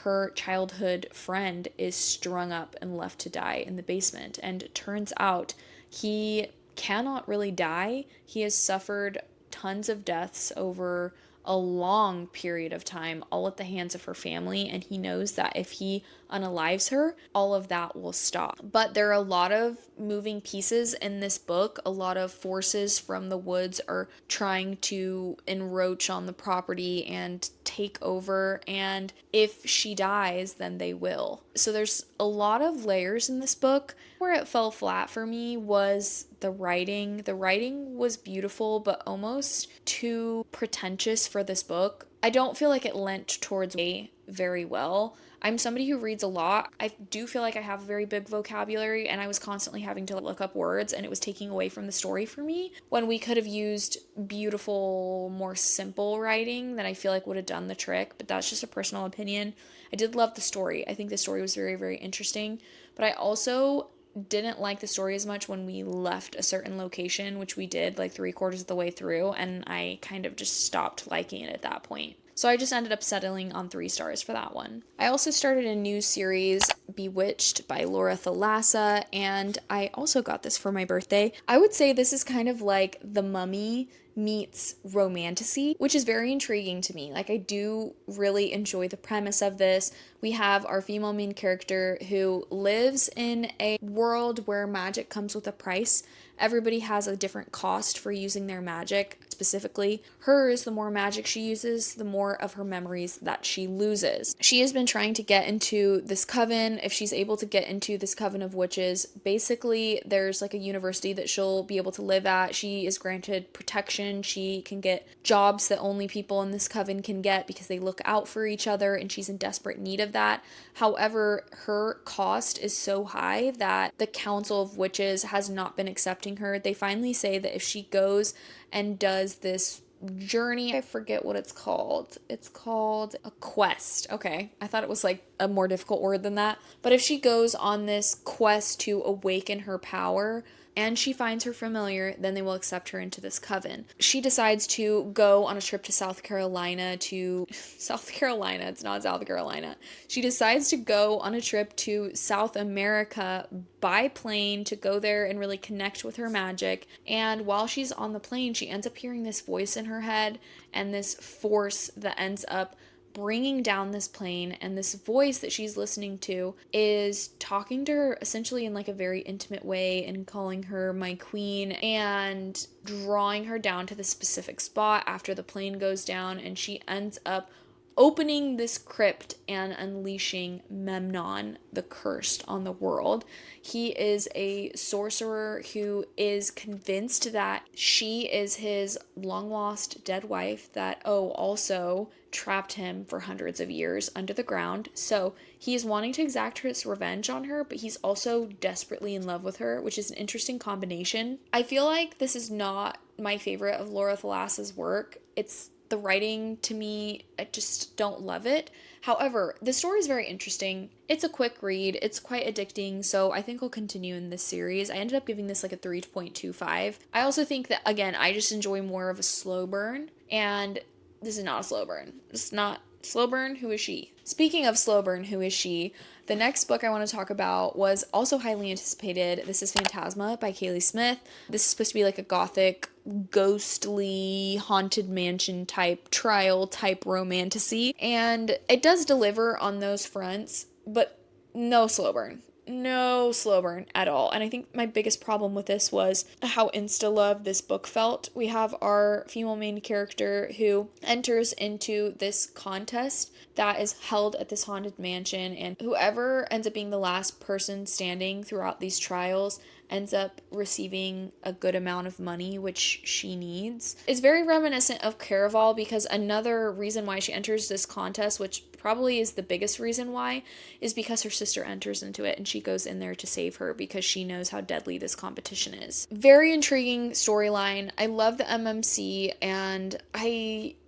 her childhood friend is strung up and left to die in the basement. And it turns out he cannot really die. He has suffered tons of deaths over a long period of time, all at the hands of her family, and he knows that if he unalives her, all of that will stop. But there are a lot of moving pieces in this book. A lot of forces from the woods are trying to encroach on the property and take over, and if she dies, then they will. So there's a lot of layers in this book. Where it fell flat for me was the writing. The writing was beautiful, but almost too pretentious for this book. I don't feel like it lent towards me very well. I'm somebody who reads a lot. I do feel like I have a very big vocabulary, and I was constantly having to look up words, and it was taking away from the story for me when we could have used beautiful, more simple writing that I feel like would have done the trick. But that's just a personal opinion. I did love the story. I think the story was very, very interesting, but I also didn't like the story as much when we left a certain location, which we did like 3/4 of the way through, and I kind of just stopped liking it at that point. So I just ended up settling on 3 stars for that one. I also started a new series, Bewitched by Laura Thalassa, and I also got this for my birthday. I would say this is kind of like The Mummy meets romantasy, which is very intriguing to me. Like, I do really enjoy the premise of this. We have our female main character who lives in a world where magic comes with a price. Everybody has a different cost for using their magic. Specifically, hers, the more magic she uses, the more of her memories that she loses. She has been trying to get into this coven. If she's able to get into this coven of witches, basically there's like a university that she'll be able to live at. She is granted protection. She can get jobs that only people in this coven can get because they look out for each other, and she's in desperate need of that. However, her cost is so high that the Council of Witches has not been accepting her. They finally say that if she goes and does this journey, I forget what it's called. It's called a quest. Okay, I thought it was like a more difficult word than that. But if she goes on this quest to awaken her power, and she finds her familiar, then they will accept her into this coven. She decides to go on a trip to South Carolina, it's not South Carolina. She decides to go on a trip to South America by plane to go there and really connect with her magic. And while she's on the plane, she ends up hearing this voice in her head and this force that ends up bringing down this plane, and this voice that she's listening to is talking to her essentially in like a very intimate way and calling her my queen and drawing her down to the specific spot after the plane goes down, and she ends up opening this crypt and unleashing Memnon the Cursed on the world. He is a sorcerer who is convinced that she is his long-lost dead wife that, also trapped him for hundreds of years under the ground. So he's wanting to exact his revenge on her, but he's also desperately in love with her, which is an interesting combination. I feel like this is not my favorite of Laura Thalassa's work. It's the writing, to me, I just don't love it. However, the story is very interesting. It's a quick read. It's quite addicting, so I think I'll continue in this series. I ended up giving this like a 3.25. I also think that, again, I just enjoy more of a slow burn, and this is not a slow burn. It's not slow burn. Who is she? Speaking of slow burn, who is she? The next book I want to talk about was also highly anticipated. This is Phantasma by Kaylee Smith. This is supposed to be like a gothic, ghostly, haunted mansion type, trial type romantasy. And it does deliver on those fronts, but no slow burn. No slow burn at all. And I think my biggest problem with this was how insta-love this book felt. We have our female main character who enters into this contest that is held at this haunted mansion, and whoever ends up being the last person standing throughout these trials ends up receiving a good amount of money, which she needs. It's very reminiscent of Caraval, because another reason why she enters this contest, which probably is the biggest reason why, is because her sister enters into it and she goes in there to save her because she knows how deadly this competition is. Very intriguing storyline. I love the MMC, and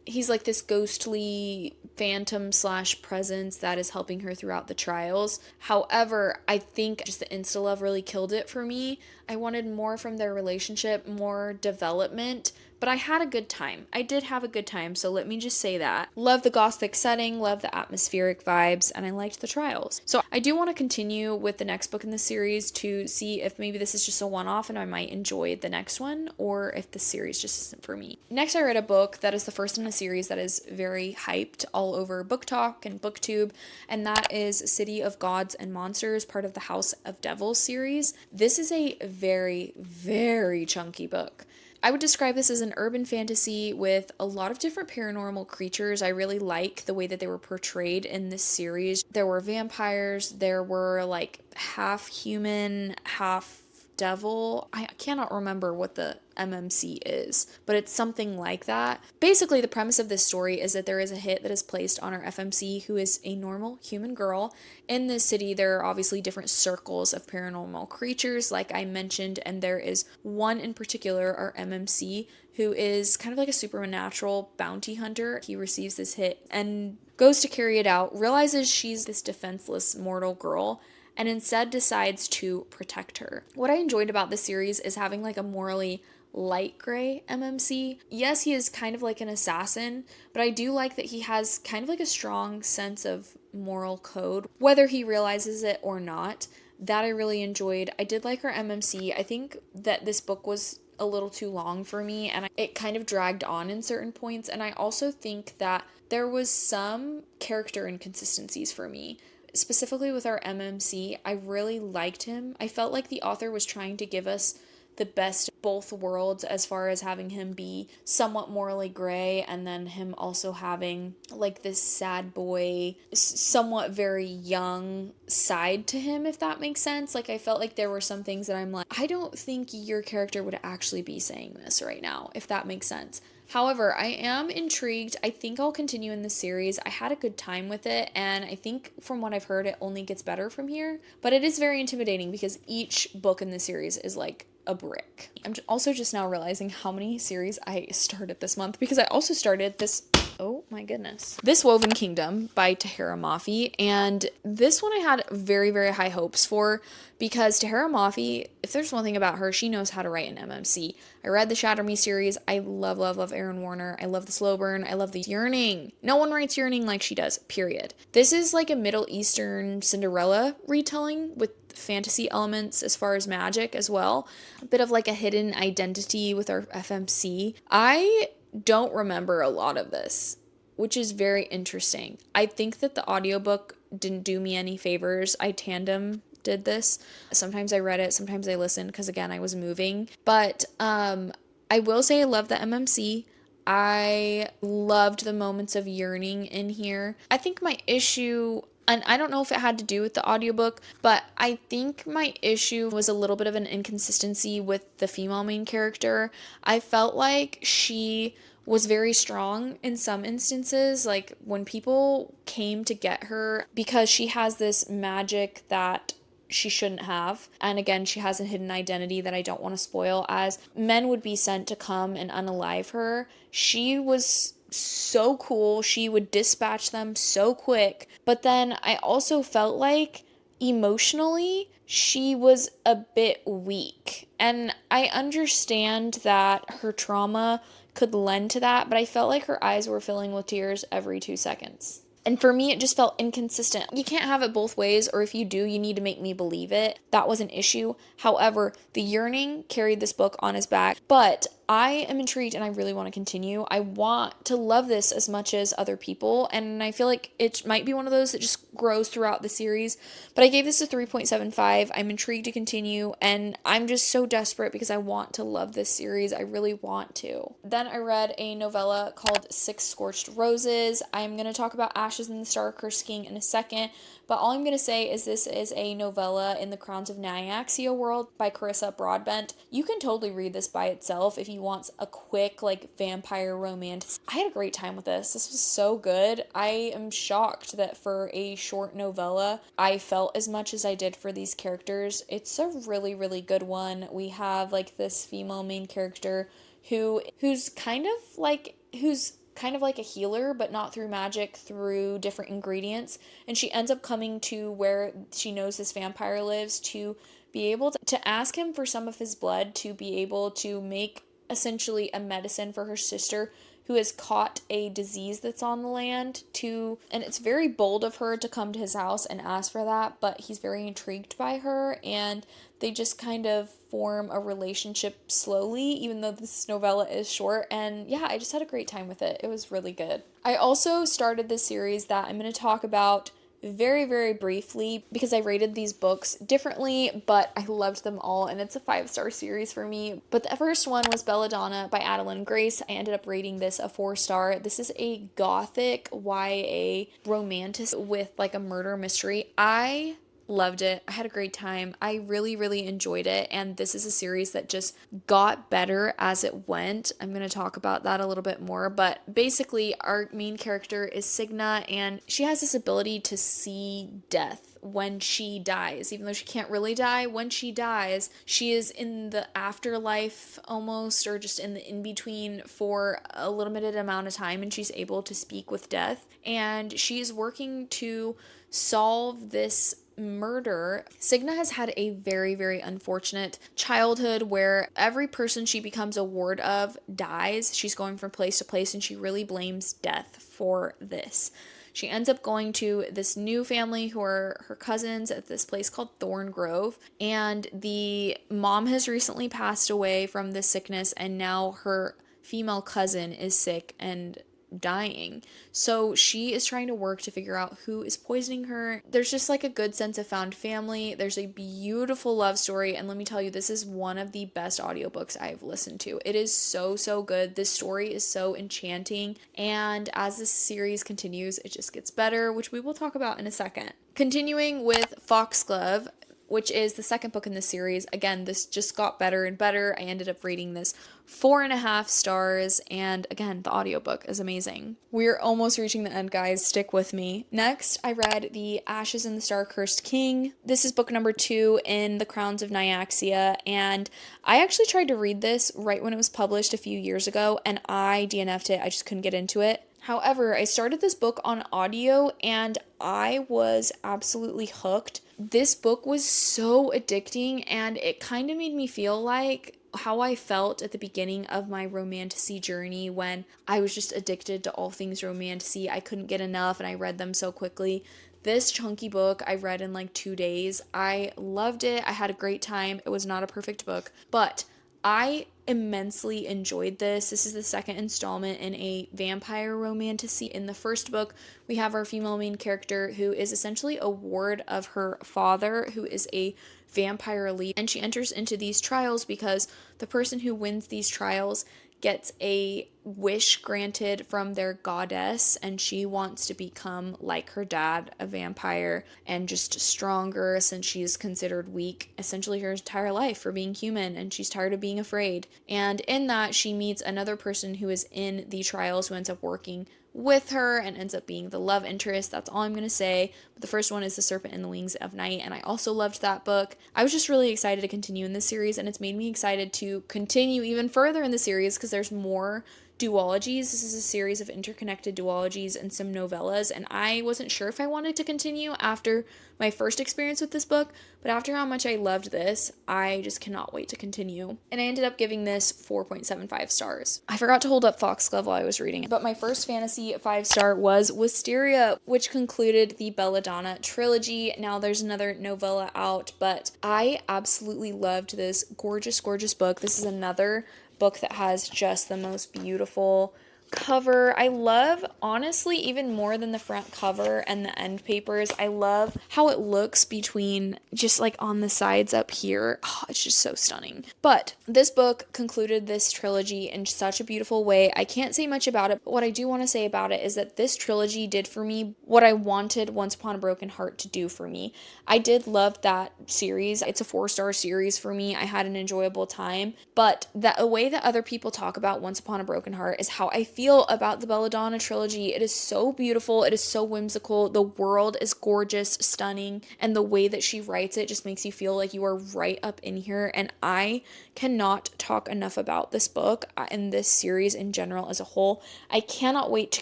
he's like this ghostly phantom / presence that is helping her throughout the trials. However, I think just the insta love really killed it for me. I wanted more from their relationship, more development, but I had a good time. I did have a good time, so let me just say that. Love the gothic setting, love the atmospheric vibes, and I liked the trials. So I do want to continue with the next book in the series to see if maybe this is just a one-off and I might enjoy the next one, or if the series just isn't for me. Next, I read a book that is the first in a series that is very hyped all over Book Talk and BookTube, and that is City of Gods and Monsters, part of the House of Devils series. This is a very, very chunky book. I would describe this as an urban fantasy with a lot of different paranormal creatures. I really like the way that they were portrayed in this series. There were vampires, there were like half human, half devil. I cannot remember what the MMC is, but it's something like that. Basically, the premise of this story is that there is a hit that is placed on our FMC, who is a normal human girl. In this city, there are obviously different circles of paranormal creatures, like I mentioned, and there is one in particular, our MMC, who is kind of like a supernatural bounty hunter. He receives this hit and goes to carry it out, realizes she's this defenseless mortal girl, and instead decides to protect her. What I enjoyed about this series is having like a morally light gray MMC. Yes, he is kind of like an assassin, but I do like that he has kind of like a strong sense of moral code, whether he realizes it or not. That I really enjoyed. I did like our MMC. I think that this book was a little too long for me, and it kind of dragged on in certain points, and I also think that there was some character inconsistencies for me. Specifically with our MMC, I really liked him. I felt like the author was trying to give us the best of both worlds, as far as having him be somewhat morally gray and then him also having like this sad boy, somewhat very young side to him, if that makes sense. Like, I felt like there were some things that I'm like, I don't think your character would actually be saying this right now, if that makes sense. However, I am intrigued. I think I'll continue in the series. I had a good time with it, and I think from what I've heard, it only gets better from here. But it is very intimidating because each book in the series is like a brick. I'm also just now realizing how many series I started this month, because I also started this, oh my goodness, This Woven Kingdom by Tahira Mafi, and this one I had very, very high hopes for, because Tahira Mafi, if there's one thing about her, she knows how to write an MMC. I read the Shatter Me series. I love, love, love Erin Warner. I love the slow burn. I love the yearning. No one writes yearning like she does, period. This is like a Middle Eastern Cinderella retelling with fantasy elements as far as magic as well. A bit of like a hidden identity with our FMC. I don't remember a lot of this. which is very interesting. I think that the audiobook didn't do me any favors. I tandem did this. Sometimes I read it, sometimes I listened because again, I was moving. But I will say I love the MMC. I loved the moments of yearning in here. I think my issue, and I don't know if it had to do with the audiobook, but I think my issue was a little bit of an inconsistency with the female main character. I felt like she was very strong in some instances, like when people came to get her, because she has this magic that she shouldn't have. And again, she has a hidden identity that I don't want to spoil, as men would be sent to come and unalive her. She was so cool. She would dispatch them so quick. But then I also felt like emotionally, she was a bit weak. And I understand that her trauma could lend to that, but I felt like her eyes were filling with tears every 2 seconds. And for me, it just felt inconsistent. You can't have it both ways, or if you do, you need to make me believe it. That was an issue. However, the yearning carried this book on his back, but I am intrigued and I really want to continue. I want to love this as much as other people, and I feel like it might be one of those that just grows throughout the series, but I gave this a 3.75. I'm intrigued to continue, and I'm just so desperate because I want to love this series. I really want to. Then I read a novella called Six Scorched Roses. I'm going to talk about Ashes in the Star-Cursed King in a second, but all I'm going to say is this is a novella in the Crowns of Nyaxia world by Carissa Broadbent. You can totally read this by itself if you want a quick, like, vampire romance. I had a great time with this. This was so good. I am shocked that for a short novella, I felt as much as I did for these characters. It's a really, really good one. We have, like, this female main character who's kind of like a healer, but not through magic, through different ingredients. And she ends up coming to where she knows this vampire lives to be able to ask him for some of his blood to be able to make essentially a medicine for her sister who has caught a disease that's on the land and it's very bold of her to come to his house and ask for that, but he's very intrigued by her, and they just kind of form a relationship slowly, even though this novella is short. And yeah, I just had a great time with it. It was really good. I also started this series that I'm going to talk about very, very briefly because I rated these books differently, but I loved them all, and it's a 5-star series for me. But the first one was Belladonna by Adeline Grace. I ended up rating this a 4-star. This is a gothic YA romantic with like a murder mystery. I loved it. I had a great time. I really, really enjoyed it. And this is a series that just got better as it went. I'm going to talk about that a little bit more. But basically, our main character is Signa, and she has this ability to see death when she dies. Even though she can't really die, when she dies, she is in the afterlife almost, or just in the in-between for a limited amount of time, and she's able to speak with death. And she's working to solve this murder. Signa has had a very, very unfortunate childhood where every person she becomes a ward of dies. She's going from place to place, and she really blames death for this. She ends up going to this new family who are her cousins at this place called Thorn Grove, and the mom has recently passed away from this sickness, and now her female cousin is sick and dying. So she is trying to work to figure out who is poisoning her. There's just like a good sense of found family. There's a beautiful love story, and let me tell you, this is one of the best audiobooks I've listened to. It is so, so good. This story is so enchanting, and as this series continues, it just gets better, which we will talk about in a second. Continuing with Foxglove, which is the second book in the series. Again, this just got better and better. I ended up rating this 4.5 stars, and again, the audiobook is amazing. We're almost reaching the end, guys. Stick with me. Next, I read The Ashes in the Star-Cursed King. This is book number 2 in the Crowns of Nyaxia, and I actually tried to read this right when it was published a few years ago, and I DNF'd it. I just couldn't get into it. However, I started this book on audio, and I was absolutely hooked. This book was so addicting, and it kind of made me feel like how I felt at the beginning of my romantasy journey when I was just addicted to all things romantasy. I couldn't get enough, and I read them so quickly. This chunky book I read in like 2 days. I loved it. I had a great time. It was not a perfect book, but I immensely enjoyed this. This is the second installment in a vampire romantasy. In the first book, we have our female main character who is essentially a ward of her father, who is a vampire elite, and she enters into these trials because the person who wins these trials gets a wish granted from their goddess, and she wants to become like her dad, a vampire, and just stronger since she's considered weak essentially her entire life for being human, and she's tired of being afraid. And in that, she meets another person who is in the trials who ends up working with her and ends up being the love interest. That's all I'm going to say. But the first one is The Serpent and the Wings of Night, and I also loved that book. I was just really excited to continue in this series, and it's made me excited to continue even further in the series because there's more duologies. This is a series of interconnected duologies and some novellas, and I wasn't sure if I wanted to continue after my first experience with this book, but after how much I loved this, I just cannot wait to continue. And I ended up giving this 4.75 stars. I forgot to hold up Foxglove while I was reading it, but my first fantasy 5-star was Wisteria, which concluded the Belladonna trilogy. Now there's another novella out, but I absolutely loved this gorgeous, gorgeous book. This is another book that has just the most beautiful cover. I love, honestly, even more than the front cover and the end papers, I love how it looks between just like on the sides up here. Oh, it's just so stunning. But this book concluded this trilogy in such a beautiful way. I can't say much about it, but what I do want to say about it is that this trilogy did for me what I wanted Once Upon a Broken Heart to do for me. I did love that series. It's a 4-star series for me. I had an enjoyable time, but the way that other people talk about Once Upon a Broken Heart is how I feel about the Belladonna trilogy. It is so beautiful. It is so whimsical. The world is gorgeous, stunning, and the way that she writes it just makes you feel like you are right up in here. And I cannot talk enough about this book and this series in general as a whole. I cannot wait to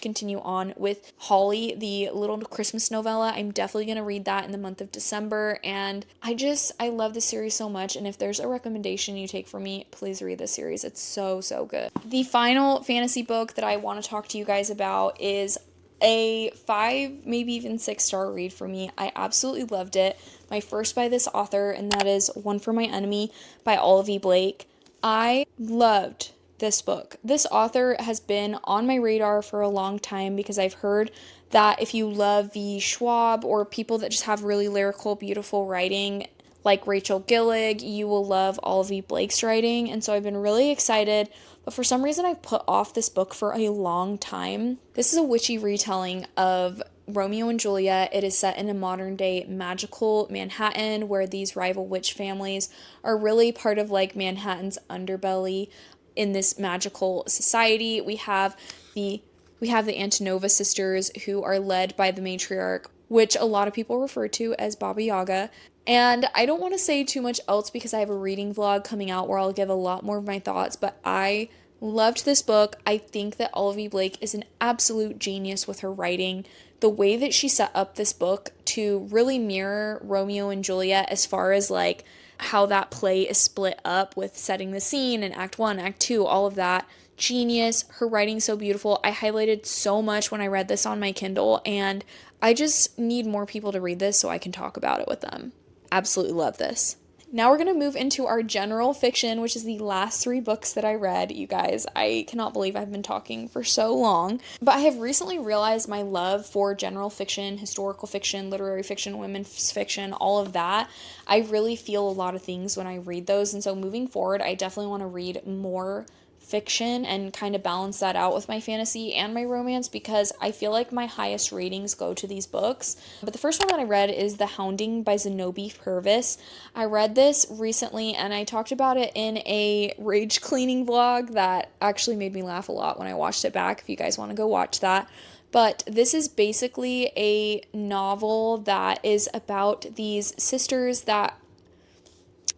continue on with Holly, the little Christmas novella. I'm definitely going to read that in the month of December, and I love this series so much, and if there's a recommendation you take from me, please read this series. It's so, so good. The final fantasy book that I want to talk to you guys about is a 5, maybe even 6-star read for me. I absolutely loved it. My first by this author, and that is One for My Enemy by Ali Blake. I loved this book. This author has been on my radar for a long time because I've heard that if you love V. Schwab or people that just have really lyrical, beautiful writing, like Rachel Gillig, you will love Ali Blake's writing. And so I've been really excited, but for some reason I've put off this book for a long time. This is a witchy retelling of Romeo and Juliet. It is set in a modern day magical Manhattan where these rival witch families are really part of like Manhattan's underbelly in this magical society. We have the Antonova sisters, who are led by the matriarch, which a lot of people refer to as Baba Yaga. And I don't want to say too much else because I have a reading vlog coming out where I'll give a lot more of my thoughts, but I loved this book. I think that Ali Blake is an absolute genius with her writing. The way that she set up this book to really mirror Romeo and Juliet as far as like how that play is split up with setting the scene in Act 1, Act 2, all of that. Genius. Her writing's so beautiful. I highlighted so much when I read this on my Kindle, and I just need more people to read this so I can talk about it with them. Absolutely love this. Now we're going to move into our general fiction, which is the last 3 books that I read. You guys, I cannot believe I've been talking for so long, but I have recently realized my love for general fiction, historical fiction, literary fiction, women's fiction, all of that. I really feel a lot of things when I read those, and so moving forward, I definitely want to read more fiction and kind of balance that out with my fantasy and my romance because I feel like my highest ratings go to these books. But the first one that I read is The Hounding by Zenobie Purvis. I read this recently and I talked about it in a rage cleaning vlog that actually made me laugh a lot when I watched it back, if you guys want to go watch that. But this is basically a novel that is about these sisters that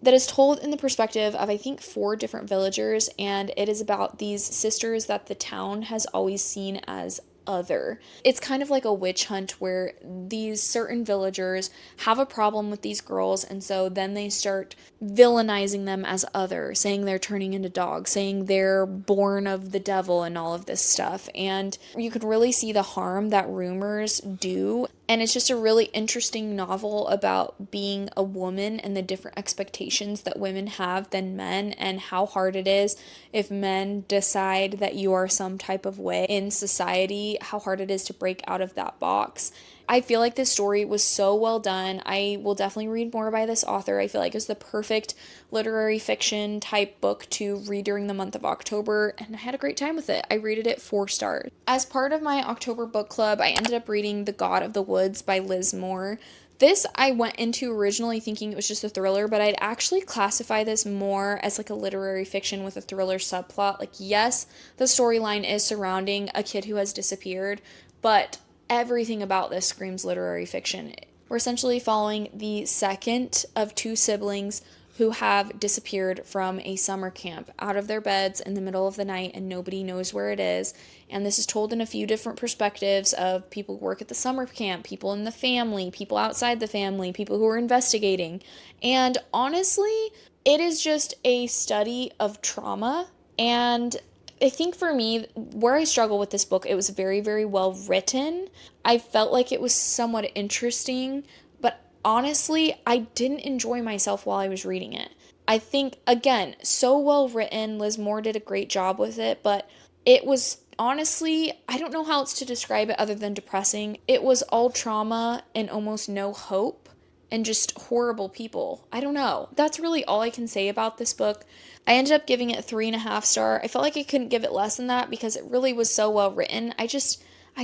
is told in the perspective of, I think, 4 different villagers, and it is about these sisters that the town has always seen as other. It's kind of like a witch hunt where these certain villagers have a problem with these girls, and so then they start villainizing them as other, saying they're turning into dogs, saying they're born of the devil and all of this stuff. And you can really see the harm that rumors do And it's just a really interesting novel about being a woman and the different expectations that women have than men, and how hard it is if men decide that you are some type of way in society, how hard it is to break out of that box. I feel like this story was so well done. I will definitely read more by this author. I feel like it's the perfect literary fiction type book to read during the month of October, and I had a great time with it. I rated it 4 stars. As part of my October book club, I ended up reading The God of the Woods by Liz Moore. This I went into originally thinking it was just a thriller, but I'd actually classify this more as like a literary fiction with a thriller subplot. Like, yes, the storyline is surrounding a kid who has disappeared, but everything about this screams literary fiction. We're essentially following the second of 2 siblings who have disappeared from a summer camp out of their beds in the middle of the night, and nobody knows where it is. And this is told in a few different perspectives of people who work at the summer camp, people in the family, people outside the family, people who are investigating. And honestly, it is just a study of trauma. And I think for me, where I struggle with this book, it was very, very well written. I felt like it was somewhat interesting, but honestly, I didn't enjoy myself while I was reading it. I think, again, so well written. Liz Moore did a great job with it, but it was honestly, I don't know how else to describe it other than depressing. It was all trauma and almost no hope and just horrible people. I don't know. That's really all I can say about this book. I ended up giving it 3.5 stars. I felt like I couldn't give it less than that because it really was so well written. I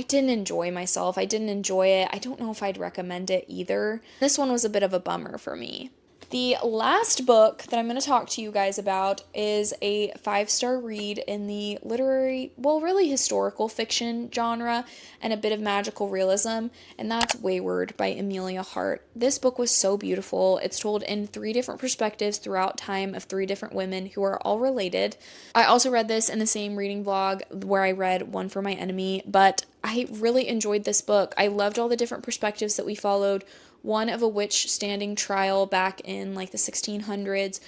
didn't enjoy myself. I didn't enjoy it. I don't know if I'd recommend it either. This one was a bit of a bummer for me. The last book that I'm going to talk to you guys about is a 5-star read in the literary, well, really historical fiction genre and a bit of magical realism, and that's Wayward by Amelia Hart. This book was so beautiful. It's told in 3 different perspectives throughout time of 3 different women who are all related. I also read this in the same reading vlog where I read One for My Enemy, but I really enjoyed this book. I loved all the different perspectives that we followed. One of a witch standing trial back in like the 1600s.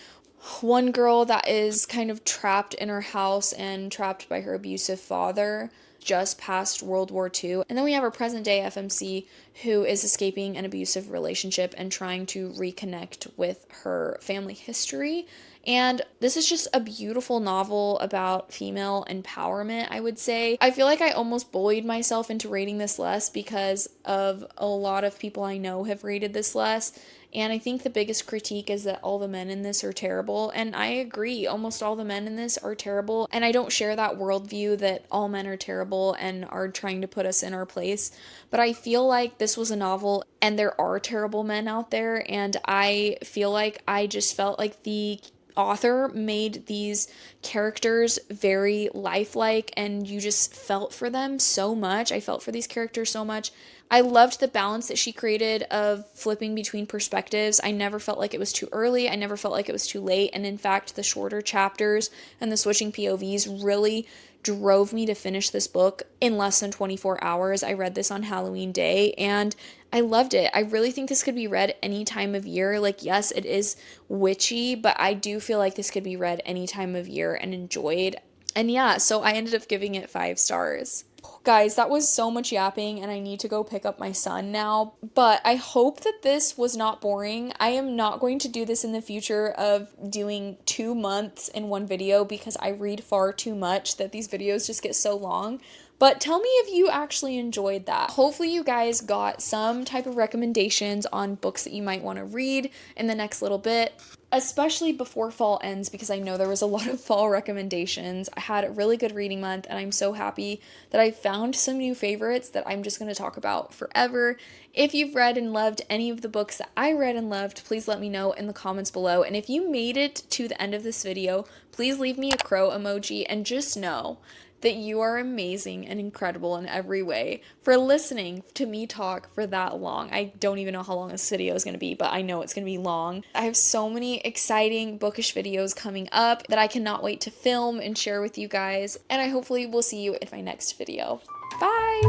One girl that is kind of trapped in her house and trapped by her abusive father just past World War II. And then we have our present day FMC who is escaping an abusive relationship and trying to reconnect with her family history. And this is just a beautiful novel about female empowerment, I would say. I feel like I almost bullied myself into rating this less because of a lot of people I know have rated this less. And I think the biggest critique is that all the men in this are terrible. And I agree, almost all the men in this are terrible. And I don't share that worldview that all men are terrible and are trying to put us in our place. But I feel like this was a novel and there are terrible men out there. And I feel like I just felt like the author made these characters very lifelike and you just felt for them so much. I felt for these characters so much. I loved the balance that she created of flipping between perspectives. I never felt like it was too early. I never felt like it was too late. And in fact, the shorter chapters and the switching POVs really drove me to finish this book in less than 24 hours. I read this on Halloween Day and I loved it. I really think this could be read any time of year. Like, yes, it is witchy, but I do feel like this could be read any time of year and enjoyed. And yeah, so I ended up giving it 5 stars. Guys, that was so much yapping and I need to go pick up my son now, but I hope that this was not boring. I am not going to do this in the future of doing 2 months in one video because I read far too much that these videos just get so long. But tell me if you actually enjoyed that. Hopefully you guys got some type of recommendations on books that you might want to read in the next little bit, especially before fall ends because I know there was a lot of fall recommendations. I had a really good reading month and I'm so happy that I found some new favorites that I'm just going to talk about forever. If you've read and loved any of the books that I read and loved, please let me know in the comments below. And if you made it to the end of this video, please leave me a crow emoji and just know that you are amazing and incredible in every way for listening to me talk for that long. I don't even know how long this video is going to be, but I know it's going to be long. I have so many exciting bookish videos coming up that I cannot wait to film and share with you guys, and I hopefully will see you in my next video. Bye!